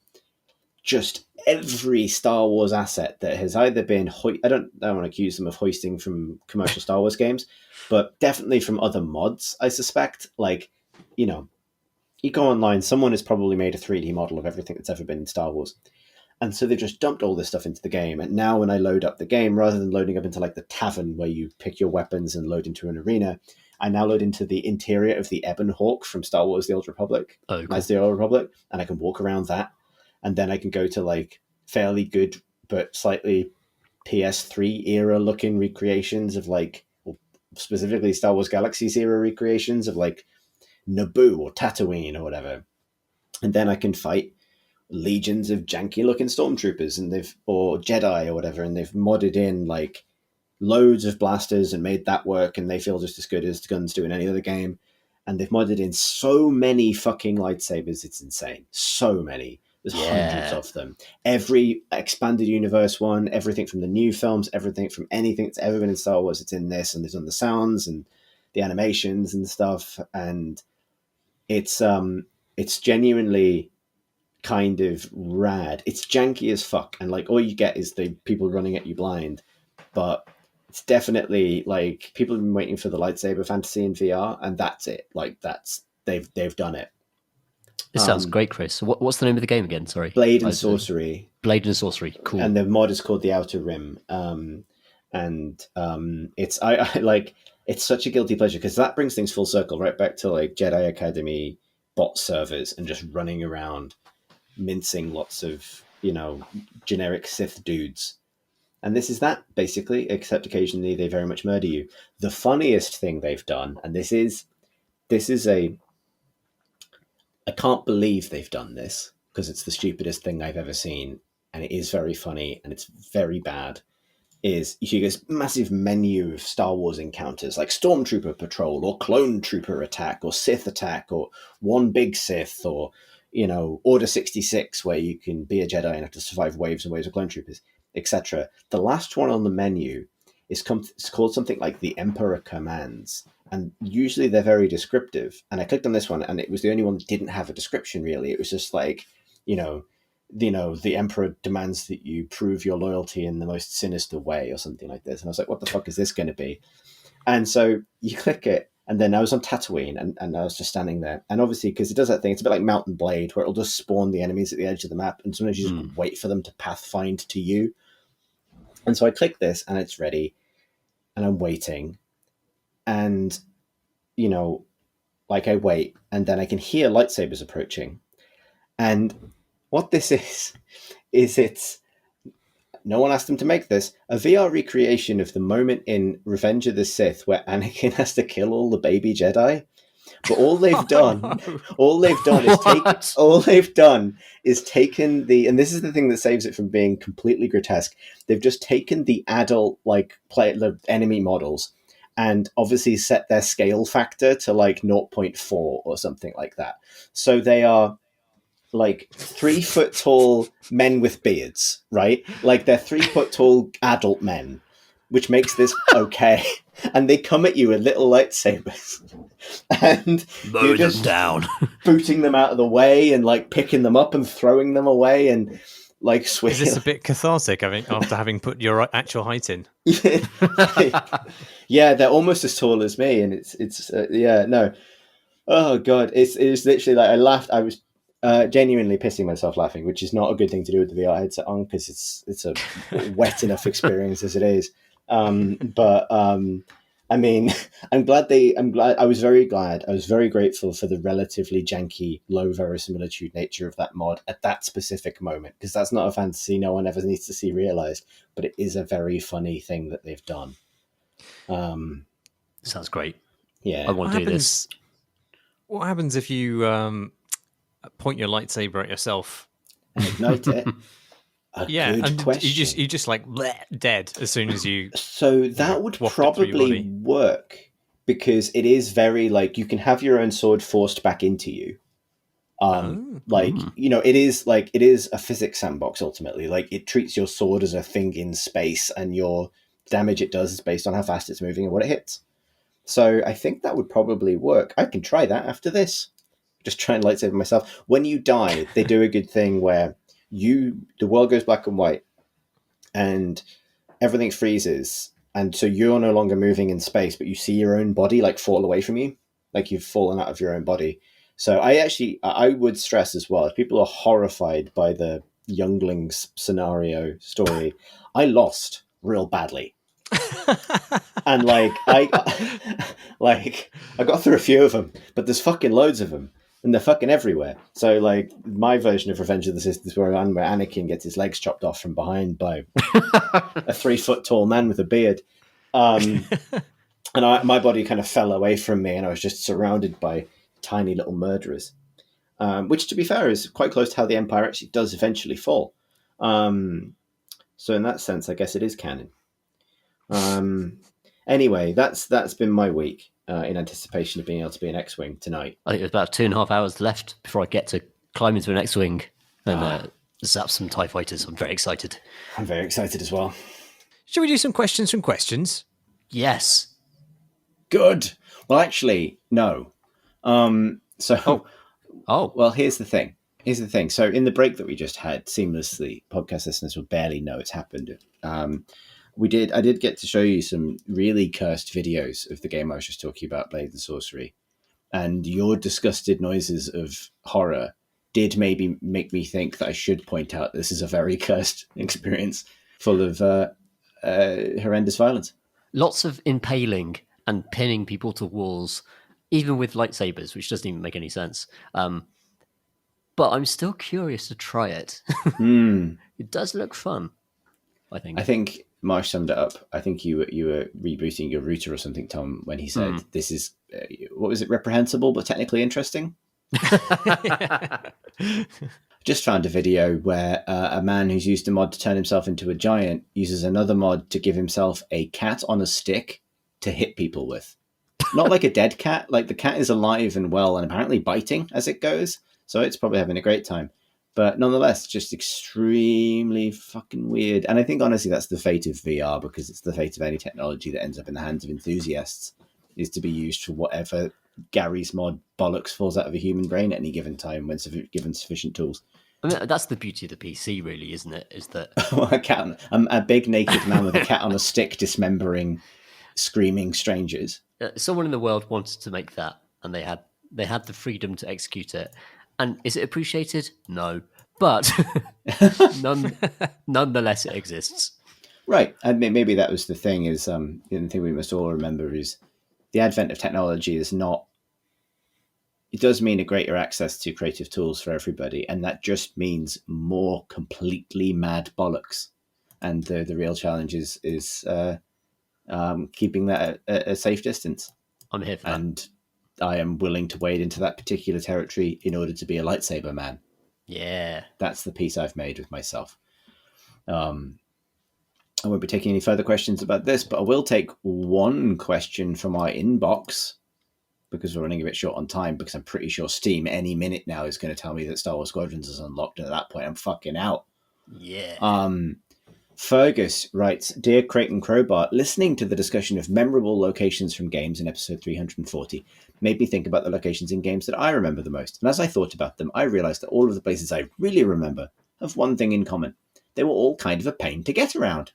just every Star Wars asset that has either been I don't want to accuse them of hoisting from commercial Star Wars games, but definitely from other mods, I suspect. Like, you go online, someone has probably made a 3D model of everything that's ever been in Star Wars. And so they've just dumped all this stuff into the game. And now when I load up the game, rather than loading up into like the tavern where you pick your weapons and load into an arena, I now load into the interior of the Ebon Hawk from Star Wars The Old Republic, as the Old Republic, and I can walk around that. And then I can go to like fairly good but slightly PS3 era looking recreations of like, specifically Star Wars Galaxies era recreations of like Naboo or Tatooine or whatever. And then I can fight legions of janky looking stormtroopers or Jedi or whatever, and they've modded in like loads of blasters and made that work, and they feel just as good as the guns do in any other game. And they've modded in so many fucking lightsabers, it's insane. So many. There's hundreds of them. Every expanded universe one, everything from the new films, everything from anything that's ever been in Star Wars, it's in this, and there's on the sounds and the animations and stuff. And it's genuinely kind of rad. It's janky as fuck, and like all you get is the people running at you blind. But it's definitely like people have been waiting for the lightsaber fantasy in VR, and that's it. Like they've done it. It sounds great, Chris. What's the name of the game again? Sorry. Blade and Sorcery. Blade and Sorcery. Cool. And the mod is called The Outer Rim. It's I like, it's such a guilty pleasure because that brings things full circle right back to like Jedi Academy bot servers and just running around mincing lots of generic Sith dudes. And this is that, basically, except occasionally they very much murder you. The funniest thing they've done, and this is I can't believe they've done this, because it's the stupidest thing I've ever seen, and it is very funny, and it's very bad, is you see this massive menu of Star Wars encounters, like Stormtrooper Patrol, or Clone Trooper Attack, or Sith Attack, or One Big Sith, or, Order 66, where you can be a Jedi and have to survive waves and waves of Clone Troopers, etc. The last one on the menu it's called something like the Emperor Commands, and usually they're very descriptive. And I clicked on this one, and it was the only one that didn't have a description, really. It was just like, the Emperor demands that you prove your loyalty in the most sinister way, or something like this. And I was like, what the fuck is this going to be? And so you click it, and then I was on Tatooine, and I was just standing there. And obviously, because it does that thing, it's a bit like Mount and Blade, where it'll just spawn the enemies at the edge of the map, and sometimes you just wait for them to pathfind to you. And so I click this, and it's ready, and I'm waiting. And, I wait, and then I can hear lightsabers approaching. And what this is it's, no one asked them to make this, a VR recreation of the moment in Revenge of the Sith where Anakin has to kill all the baby Jedi. But all they've done is taken the, and this is the thing that saves it from being completely grotesque. They've just taken the adult, the enemy models, and obviously set their scale factor to 0.4 or something like that. So they are 3 foot tall men with beards, right? They're 3 foot tall adult men, which makes this okay. And they come at you with little lightsabers, and you're just down, booting them out of the way, and picking them up and throwing them away, and swinging. Is this a bit cathartic? After having put your actual height in? Yeah, they're almost as tall as me, and it's no. Oh god, it's literally I laughed. I was genuinely pissing myself laughing, which is not a good thing to do with the VR headset on, because it's a wet enough experience as it is. I mean, I was very glad. I was very grateful for the relatively janky, low verisimilitude nature of that mod at that specific moment, because that's not a fantasy no one ever needs to see realized, but it is a very funny thing that they've done. Sounds great. Yeah. I want to do this. What happens if you point your lightsaber at yourself and ignite it? Good question. You just bleh, dead as soon as you. So that would probably work, because it is very you can have your own sword forced back into you. It is a physics sandbox ultimately. It treats your sword as a thing in space, and your damage it does is based on how fast it's moving and what it hits. So I think that would probably work. I can try that after this. Just try and lightsaber myself. When you die, they do a good thing where the world goes black and white, and everything freezes, and so you're no longer moving in space, but you see your own body fall away from you, you've fallen out of your own body. So I would stress as well, if people are horrified by the younglings scenario story, I lost real badly. And I got through a few of them, but there's fucking loads of them, and they're fucking everywhere. So my version of Revenge of the Sith is where Anakin gets his legs chopped off from behind by a 3 foot tall man with a beard, and my body kind of fell away from me, and I was just surrounded by tiny little murderers, which, to be fair, is quite close to how the Empire actually does eventually fall. So in that sense, I guess it is canon. Anyway, that's been my week in anticipation of being able to be an X-Wing tonight. I think there's about 2.5 hours left before I get to climb into an X-Wing and zap some TIE fighters. I'm very excited. I'm very excited as well. Should we do some questions from questions? Yes. Good. Well, actually, no. Well, here's the thing. So in the break that we just had, seamlessly, podcast listeners will barely know it's happened. I did get to show you some really cursed videos of the game I was just talking about, Blade and Sorcery, and your disgusted noises of horror did maybe make me think that I should point out this is a very cursed experience full of horrendous violence. Lots of impaling and pinning people to walls, even with lightsabers, which doesn't even make any sense. But I'm still curious to try it. It does look fun, I think. Marsh summed it up. I think you were rebooting your router or something, Tom, when he said this is what was it, reprehensible but technically interesting. Just found a video where a man who's used a mod to turn himself into a giant uses another mod to give himself a cat on a stick to hit people with. Not like a dead cat. Like the cat is alive and well and apparently biting as it goes. So it's probably having a great time. But nonetheless, just extremely fucking weird. And I think, honestly, that's the fate of VR, because it's the fate of any technology that ends up in the hands of enthusiasts, is to be used for whatever Gary's mod bollocks falls out of a human brain at any given time when given sufficient tools. I mean, that's the beauty of the PC, really, isn't it? Is that a big naked man with a cat on a stick dismembering, screaming strangers. Someone in the world wanted to make that, and they had the freedom to execute it. And is it appreciated? No. But nonetheless, it exists. Right. And maybe that was the thing, is the thing we must all remember is the advent of technology is not... It does mean a greater access to creative tools for everybody, and that just means more completely mad bollocks. And the real challenge is keeping that at a safe distance. I'm here for that. And I am willing to wade into that particular territory in order to be a lightsaber man. Yeah. That's the peace I've made with myself. I won't be taking any further questions about this, but I will take one question from our inbox, because we're running a bit short on time, because I'm pretty sure Steam any minute now is going to tell me that Star Wars Squadrons is unlocked, and at that point I'm fucking out. Yeah. Fergus writes, Dear Creighton Crowbar, listening to the discussion of memorable locations from games in episode 340 made me think about the locations in games that I remember the most. And as I thought about them, I realised that all of the places I really remember have one thing in common. They were all kind of a pain to get around.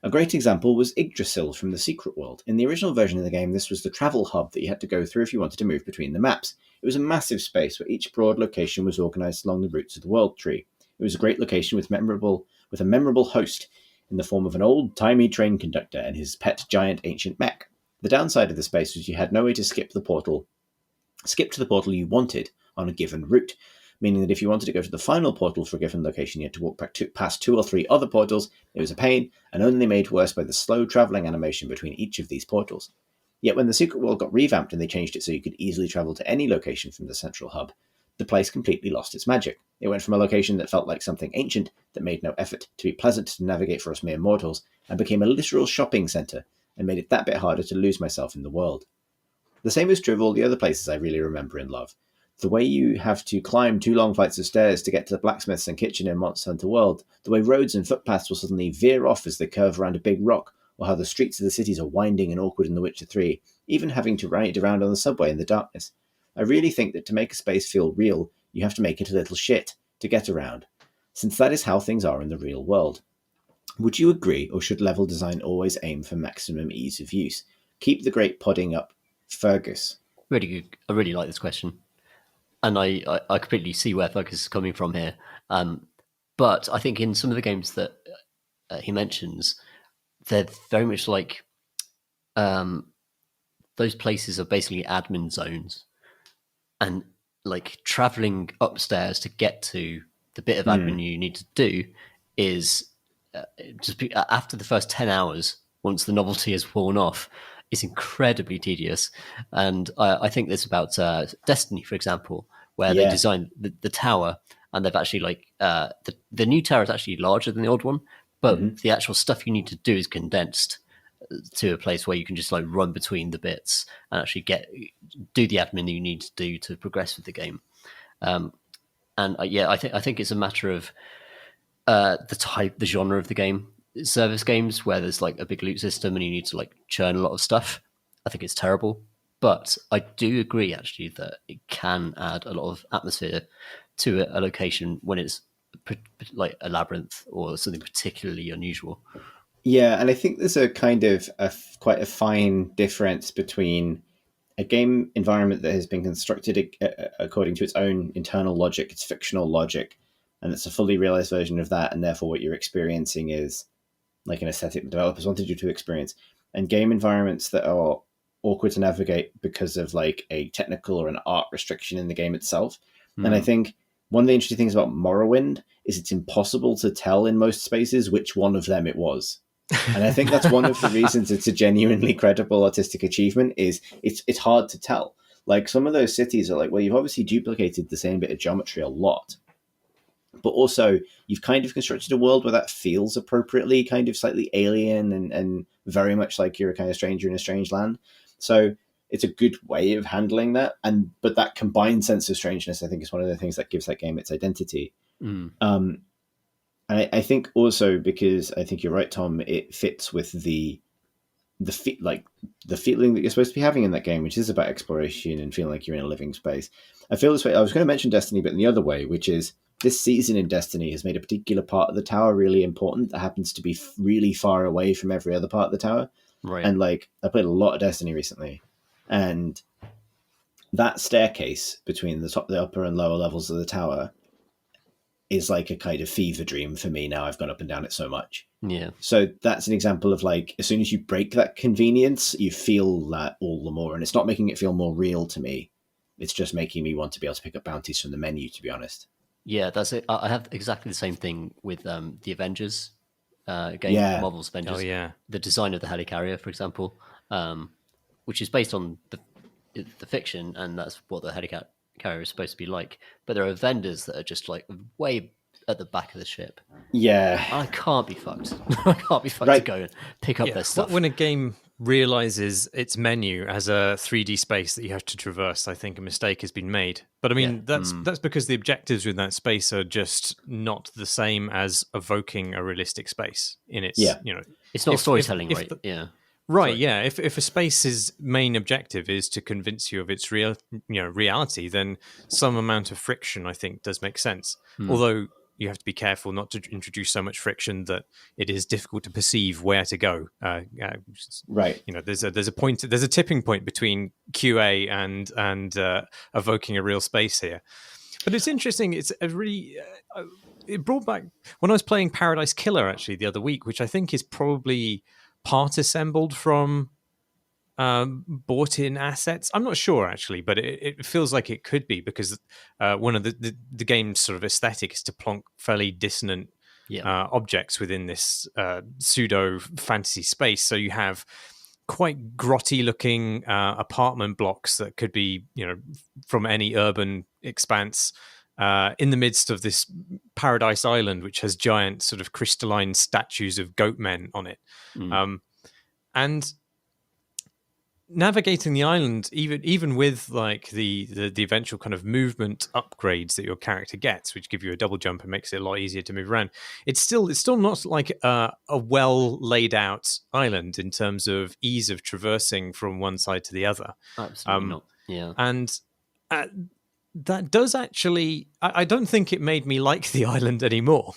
A great example was Yggdrasil from the Secret World. In the original version of the game, this was the travel hub that you had to go through if you wanted to move between the maps. It was a massive space where each broad location was organised along the routes of the world tree. It was a great location with a memorable host in the form of an old-timey train conductor and his pet giant ancient mech. The downside of the space was you had no way to skip to the portal you wanted on a given route, meaning that if you wanted to go to the final portal for a given location, you had to walk past 2 or 3 other portals. It was a pain, and only made worse by the slow travelling animation between each of these portals. Yet when the Secret World got revamped and they changed it so you could easily travel to any location from the central hub, the place completely lost its magic. It went from a location that felt like something ancient that made no effort to be pleasant to navigate for us mere mortals, and became a literal shopping centre, and made it that bit harder to lose myself in the world. The same is true of all the other places I really remember and love. The way you have to climb 2 long flights of stairs to get to the blacksmiths and kitchen in Monster Hunter World, the way roads and footpaths will suddenly veer off as they curve around a big rock, or how the streets of the cities are winding and awkward in The Witcher 3, even having to ride around on the subway in the darkness. I really think that to make a space feel real, you have to make it a little shit to get around, since that is how things are in the real world. Would you agree, or should level design always aim for maximum ease of use? Keep the great podding up, Fergus. Really good. I really like this question. And I completely see where Fergus is coming from here. But I think in some of the games that he mentions, they're very much like those places are basically admin zones. And like traveling upstairs to get to the bit of admin you need to do is after the first 10 hours, once the novelty has worn off, is incredibly tedious. And I think this about Destiny, for example, where they designed the tower, and they've actually like the new tower is actually larger than the old one, but the actual stuff you need to do is condensed to a place where you can just like run between the bits and actually do the admin that you need to do to progress with the game. I think it's a matter of the genre of the game. Service games where there's like a big loot system and you need to like churn a lot of stuff, I think it's terrible. But I do agree actually that it can add a lot of atmosphere to a location when it's like a labyrinth or something particularly unusual. Yeah, and I think there's a kind of quite a fine difference between a game environment that has been constructed according to its own internal logic, its fictional logic, and it's a fully realized version of that, and therefore what you're experiencing is like an aesthetic the developers wanted you to experience, and game environments that are awkward to navigate because of like a technical or an art restriction in the game itself. And I think one of the interesting things about Morrowind is it's impossible to tell in most spaces which one of them it was. And I think that's one of the reasons it's a genuinely credible artistic achievement. Is it's hard to tell. Like, some of those cities are like, well, you've obviously duplicated the same bit of geometry a lot, but also you've kind of constructed a world where that feels appropriately kind of slightly alien and very much like you're a kind of stranger in a strange land. So it's a good way of handling that. But that combined sense of strangeness, I think, is one of the things that gives that game its identity. And I think also, because I think you're right, Tom, it fits with the feeling that you're supposed to be having in that game, which is about exploration and feeling like you're in a living space. I feel this way. I was going to mention Destiny, but in the other way, which is this season in Destiny has made a particular part of the tower really important that happens to be really far away from every other part of the tower. Right. And like, I played a lot of Destiny recently, and that staircase between the upper and lower levels of the tower is like a kind of fever dream for me now. I've gone up and down it so much. Yeah. So that's an example of, like, as soon as you break that convenience, you feel that all the more. And it's not making it feel more real to me. It's just making me want to be able to pick up bounties from the menu, to be honest. Yeah, that's it. I have exactly the same thing with the Avengers game, Yeah. Marvel's Avengers. Oh, yeah. The design of the helicarrier, for example, which is based on the fiction, and that's what the helicarrier is supposed to be like. But there are vendors that are just like way at the back of the ship. Yeah. I can't be fucked. I can't be fucked to go and pick up their stuff. When a game realizes its menu as a 3D space that you have to traverse, I think a mistake has been made. But I mean, that's because the objectives with that space are just not the same as evoking a realistic space in its, it's not storytelling, right? Right, sorry. Yeah. If a space's main objective is to convince you of its reality, then some amount of friction, I think, does make sense. Although you have to be careful not to introduce so much friction that it is difficult to perceive where to go. Right. There's a tipping point between QA and evoking a real space here. But it's interesting. It's a really it brought back when I was playing Paradise Killer actually the other week, which I think is probably part assembled from bought-in assets. I'm not sure actually, but it feels like it could be, because one of the game's sort of aesthetic is to plonk fairly dissonant objects within this pseudo fantasy space. So you have quite grotty looking apartment blocks that could be from any urban expanse in the midst of this paradise island, which has giant sort of crystalline statues of goat men on it. And navigating the island, even with like the eventual kind of movement upgrades that your character gets, which give you a double jump and makes it a lot easier to move around, it's still not like a well laid out island in terms of ease of traversing from one side to the other. Absolutely not. Yeah, and that does actually, I don't think it made me like the island anymore,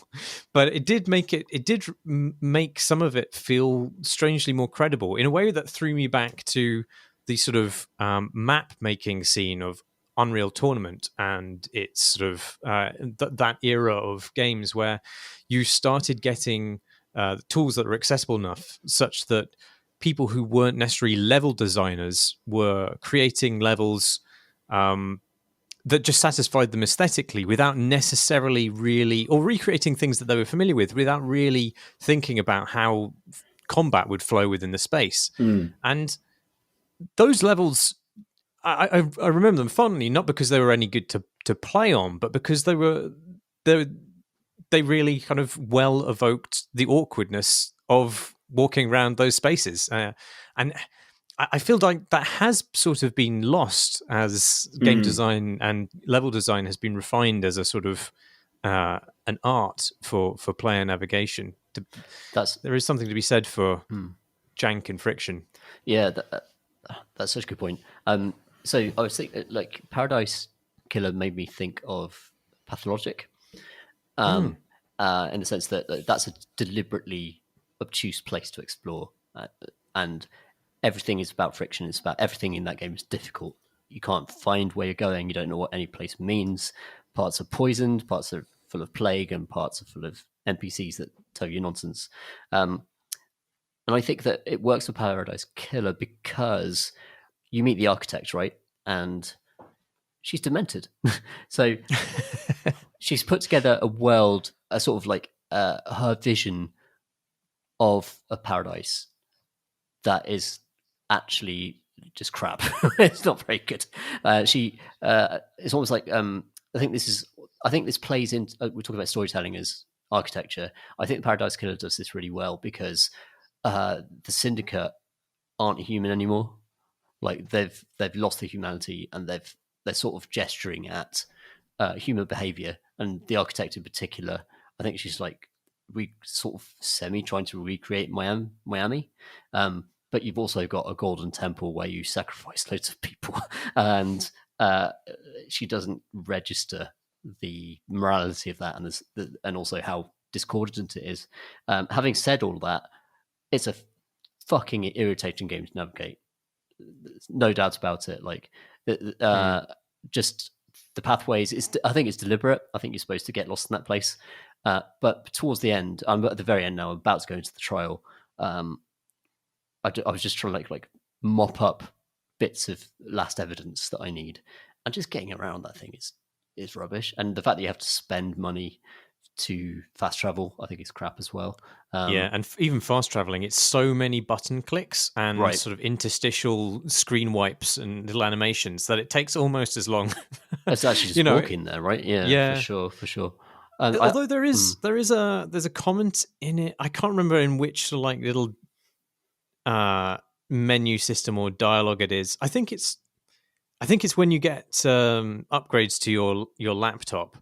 but it did make some of it feel strangely more credible in a way that threw me back to the sort of map making scene of Unreal Tournament and its sort of that era of games where you started getting tools that are accessible enough such that people who weren't necessarily level designers were creating levels that just satisfied them aesthetically without necessarily really, or recreating things that they were familiar with without really thinking about how combat would flow within the space. And those levels, I remember them fondly, not because they were any good to play on, but because they really kind of well evoked the awkwardness of walking around those spaces. And I feel like that has sort of been lost as game design and level design has been refined as a sort of an art for player navigation. There is something to be said for jank and friction. Yeah, that's such a good point. So I was thinking, like, Paradise Killer made me think of Pathologic, in the sense that that's a deliberately obtuse place to explore, and everything is about friction. It's about everything in that game is difficult. You can't find where you're going. You don't know what any place means. Parts are poisoned, parts are full of plague, and parts are full of NPCs that tell you nonsense. And I think that it works for Paradise Killer because you meet the architect, right? And she's demented. So she's put together a world, a sort of like her vision of a paradise that is actually just crap. It's not very good. It's almost like I think this plays in. We're talking about storytelling as architecture. I think Paradise Killer does this really well because the Syndicate aren't human anymore. Like they've lost their humanity, and they're sort of gesturing at human behavior. And the architect in particular, I think she's like sort of semi trying to recreate Miami. But you've also got a golden temple where you sacrifice loads of people, and she doesn't register the morality of that, and also how discordant it is. Having said all that, it's a fucking irritating game to navigate. No doubt about it. Like, just the pathways. I think it's deliberate. I think you're supposed to get lost in that place. But towards the end, I'm at the very end now. I'm about to go into the trial. I was just trying to like mop up bits of last evidence that I need, and just getting around that thing is rubbish. And the fact that you have to spend money to fast travel, I think is crap as well. And even fast traveling, it's so many button clicks and sort of interstitial screen wipes and little animations that it takes almost as long. It's actually just walking there, right? Yeah, for sure. Although there's a comment in it, I can't remember in which like little menu system or dialogue it is. I think it's when you get upgrades to your laptop,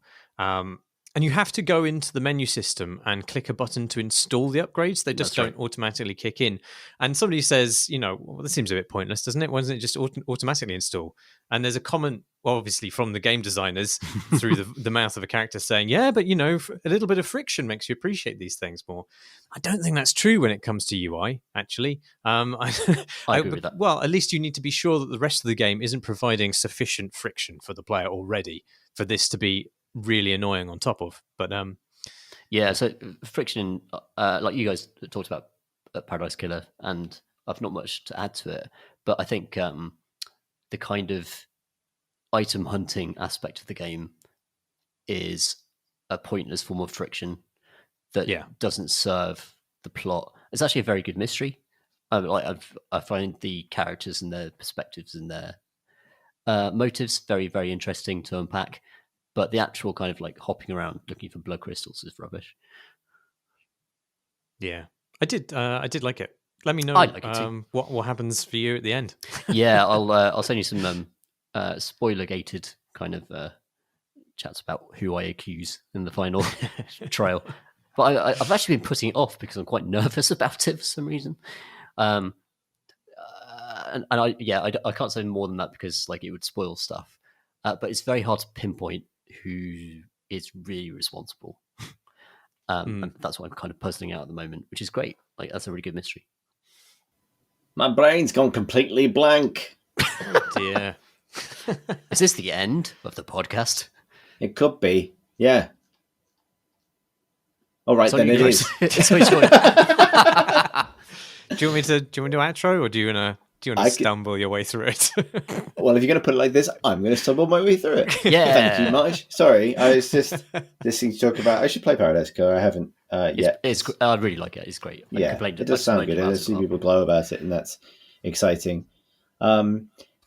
and you have to go into the menu system and click a button to install the upgrades. They just don't automatically kick in. And somebody says, well, this seems a bit pointless, doesn't it? Why doesn't it just automatically install? And there's a comment, obviously from the game designers through the mouth of a character saying, yeah, but a little bit of friction makes you appreciate these things more. I don't think that's true when it comes to UI, actually. I agree with that. Well, at least you need to be sure that the rest of the game isn't providing sufficient friction for the player already for this to be really annoying on top of. But so friction, like you guys talked about Paradise Killer, and I've not much to add to it, but I think the kind of item hunting aspect of the game is a pointless form of friction that doesn't serve the plot. It's actually a very good mystery. I find the characters and their perspectives and their motives very, very interesting to unpack. But the actual kind of like hopping around looking for blood crystals is rubbish. Yeah, I did like it. Let me know what happens for you at the end. Yeah, I'll send you some spoiler-gated kind of chats about who I accuse in the final trial. But I've actually been putting it off because I'm quite nervous about it for some reason. And I can't say more than that because like it would spoil stuff. But it's very hard to pinpoint who is really responsible. And that's what I'm kind of puzzling out at the moment, which is great. Like that's a really good mystery. My brain's gone completely blank. Oh dear. Is this the end of the podcast? It could be. Yeah. All right, then it is. Do you want me to do outro, or do you want to stumble your way through it? Well, if you're going to put it like this, I'm going to stumble my way through it. Yeah. Thank you, Marsh. Sorry, I was just listening to talk about. I should play Paradise Killer. I haven't yet. I really like it. It's great. It does sound good. I see people glow about it, and that's exciting. But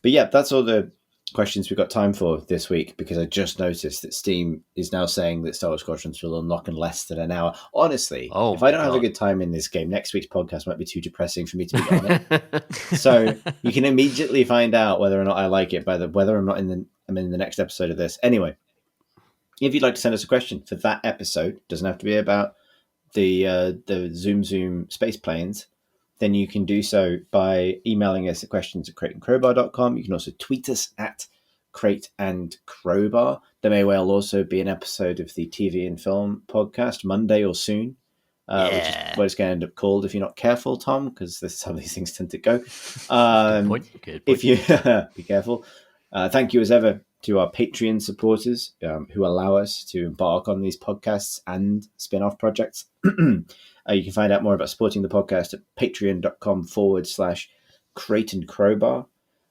yeah, that's all the questions we've got time for this week, because I just noticed that Steam is now saying that Star Wars Squadrons will unlock in less than an hour. Honestly, if I don't have a good time in this game, next week's podcast might be too depressing for me to be on it. So you can immediately find out whether or not I like it by whether I'm in the next episode of this. Anyway, if you'd like to send us a question for that episode, doesn't have to be about the Zoom space planes, then you can do so by emailing us at questions@crateandcrowbar.com. You can also tweet us at Crate and Crowbar. There may well also be an episode of the TV and Film podcast Monday or soon, which is what it's going to end up called if you're not careful, Tom, because this is how these things tend to go. Good point. If you be careful. Thank you as ever to our Patreon supporters who allow us to embark on these podcasts and spin-off projects. You can find out more about supporting the podcast at patreon.com/Crate and Crowbar.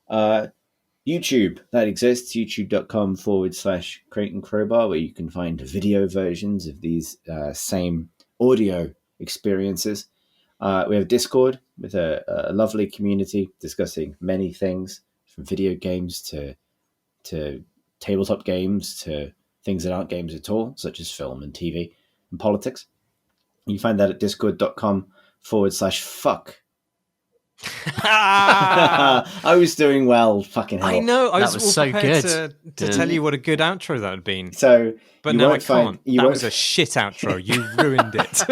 YouTube, that exists, youtube.com/Crate and Crowbar, where you can find video versions of these same audio experiences. We have Discord with a lovely community discussing many things, from video games to tabletop games to things that aren't games at all, such as film and TV and politics. You find that at discord.com/fuck. I was doing well, fucking hell. I know. I That was so prepared good. to tell you what a good outro that had been. So, but now I can't. That was a shit outro. You ruined it.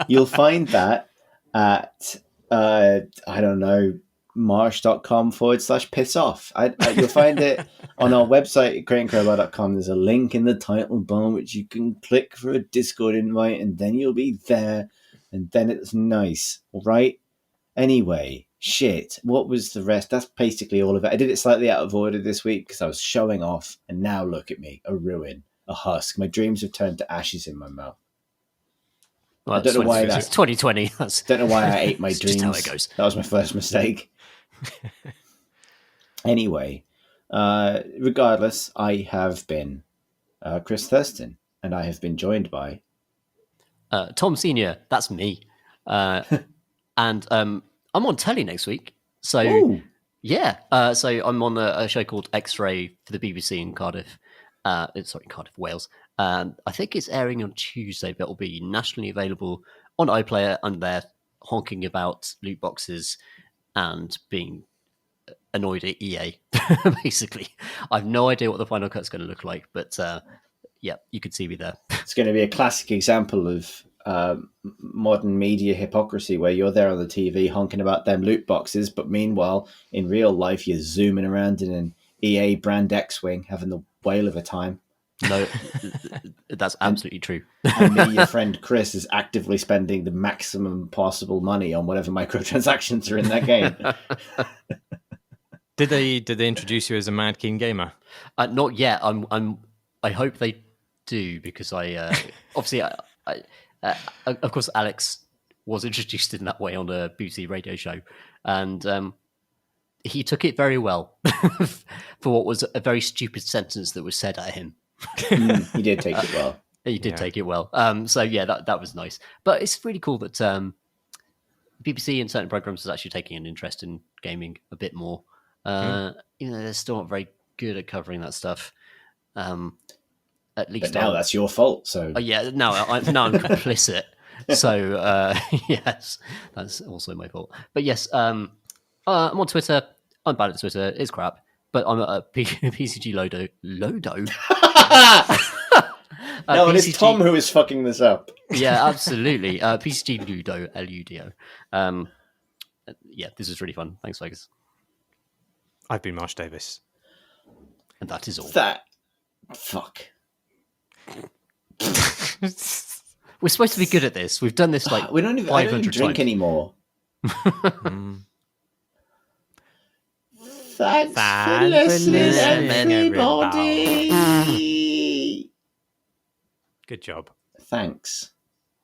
You'll find that at I don't know, marsh.com/piss off. You'll find it on our website at crateandcrowbar.com. There's a link in the title bar which you can click for a Discord invite, and then you'll be there, and then it's nice. All right. Anyway, shit. What was the rest? That's basically all of it. I did it slightly out of order this week because I was showing off, and now look at me, a ruin, a husk. My dreams have turned to ashes in my mouth. Well, I don't know why that. It's 2020. Don't know why I ate my dreams. Just how it goes. That was my first mistake. Anyway, regardless, I have been Chris Thurston, and I have been joined by Tom Senior. That's me. And I'm on telly next week. So, yeah. So I'm on a show called X-Ray for the BBC in Cardiff. Cardiff, Wales. I think it's airing on Tuesday, but it'll be nationally available on iPlayer, and they're honking about loot boxes and being annoyed at EA, basically. I have no idea what the final cut's going to look like, but yeah, you could see me there. It's going to be a classic example of modern media hypocrisy, where you're there on the TV honking about them loot boxes, but meanwhile, in real life, you're zooming around in an EA brand X-Wing, having the whale of a time. No, that's absolutely true. And me, your friend Chris, is actively spending the maximum possible money on whatever microtransactions are in that game. Did they introduce you as a mad keen gamer? Not yet. I hope they do, because I obviously of course Alex was introduced in that way on a BBC radio show, and he took it very well for what was a very stupid sentence that was said at him. He did take it well. He did take it well. So yeah, that was nice. But it's really cool that BBC and certain programs is actually taking an interest in gaming a bit more. They're still not very good at covering that stuff. At least but now that's your fault. So yeah, now I'm complicit. So yes, that's also my fault. But yes, I'm on Twitter. I'm bad at Twitter. It's crap. But I'm at PCG Lodo. Lodo? No, and it's Tom who is fucking this up. Yeah, absolutely. PCG Ludo, Ludo. Yeah, this is really fun. Thanks, Vegas. I've been Marsh Davis. And that is all. Fuck. We're supposed to be good at this. We've done this like we don't even, 500 I don't even drink times. anymore. Thanks for listening, everybody. Good job. Thanks.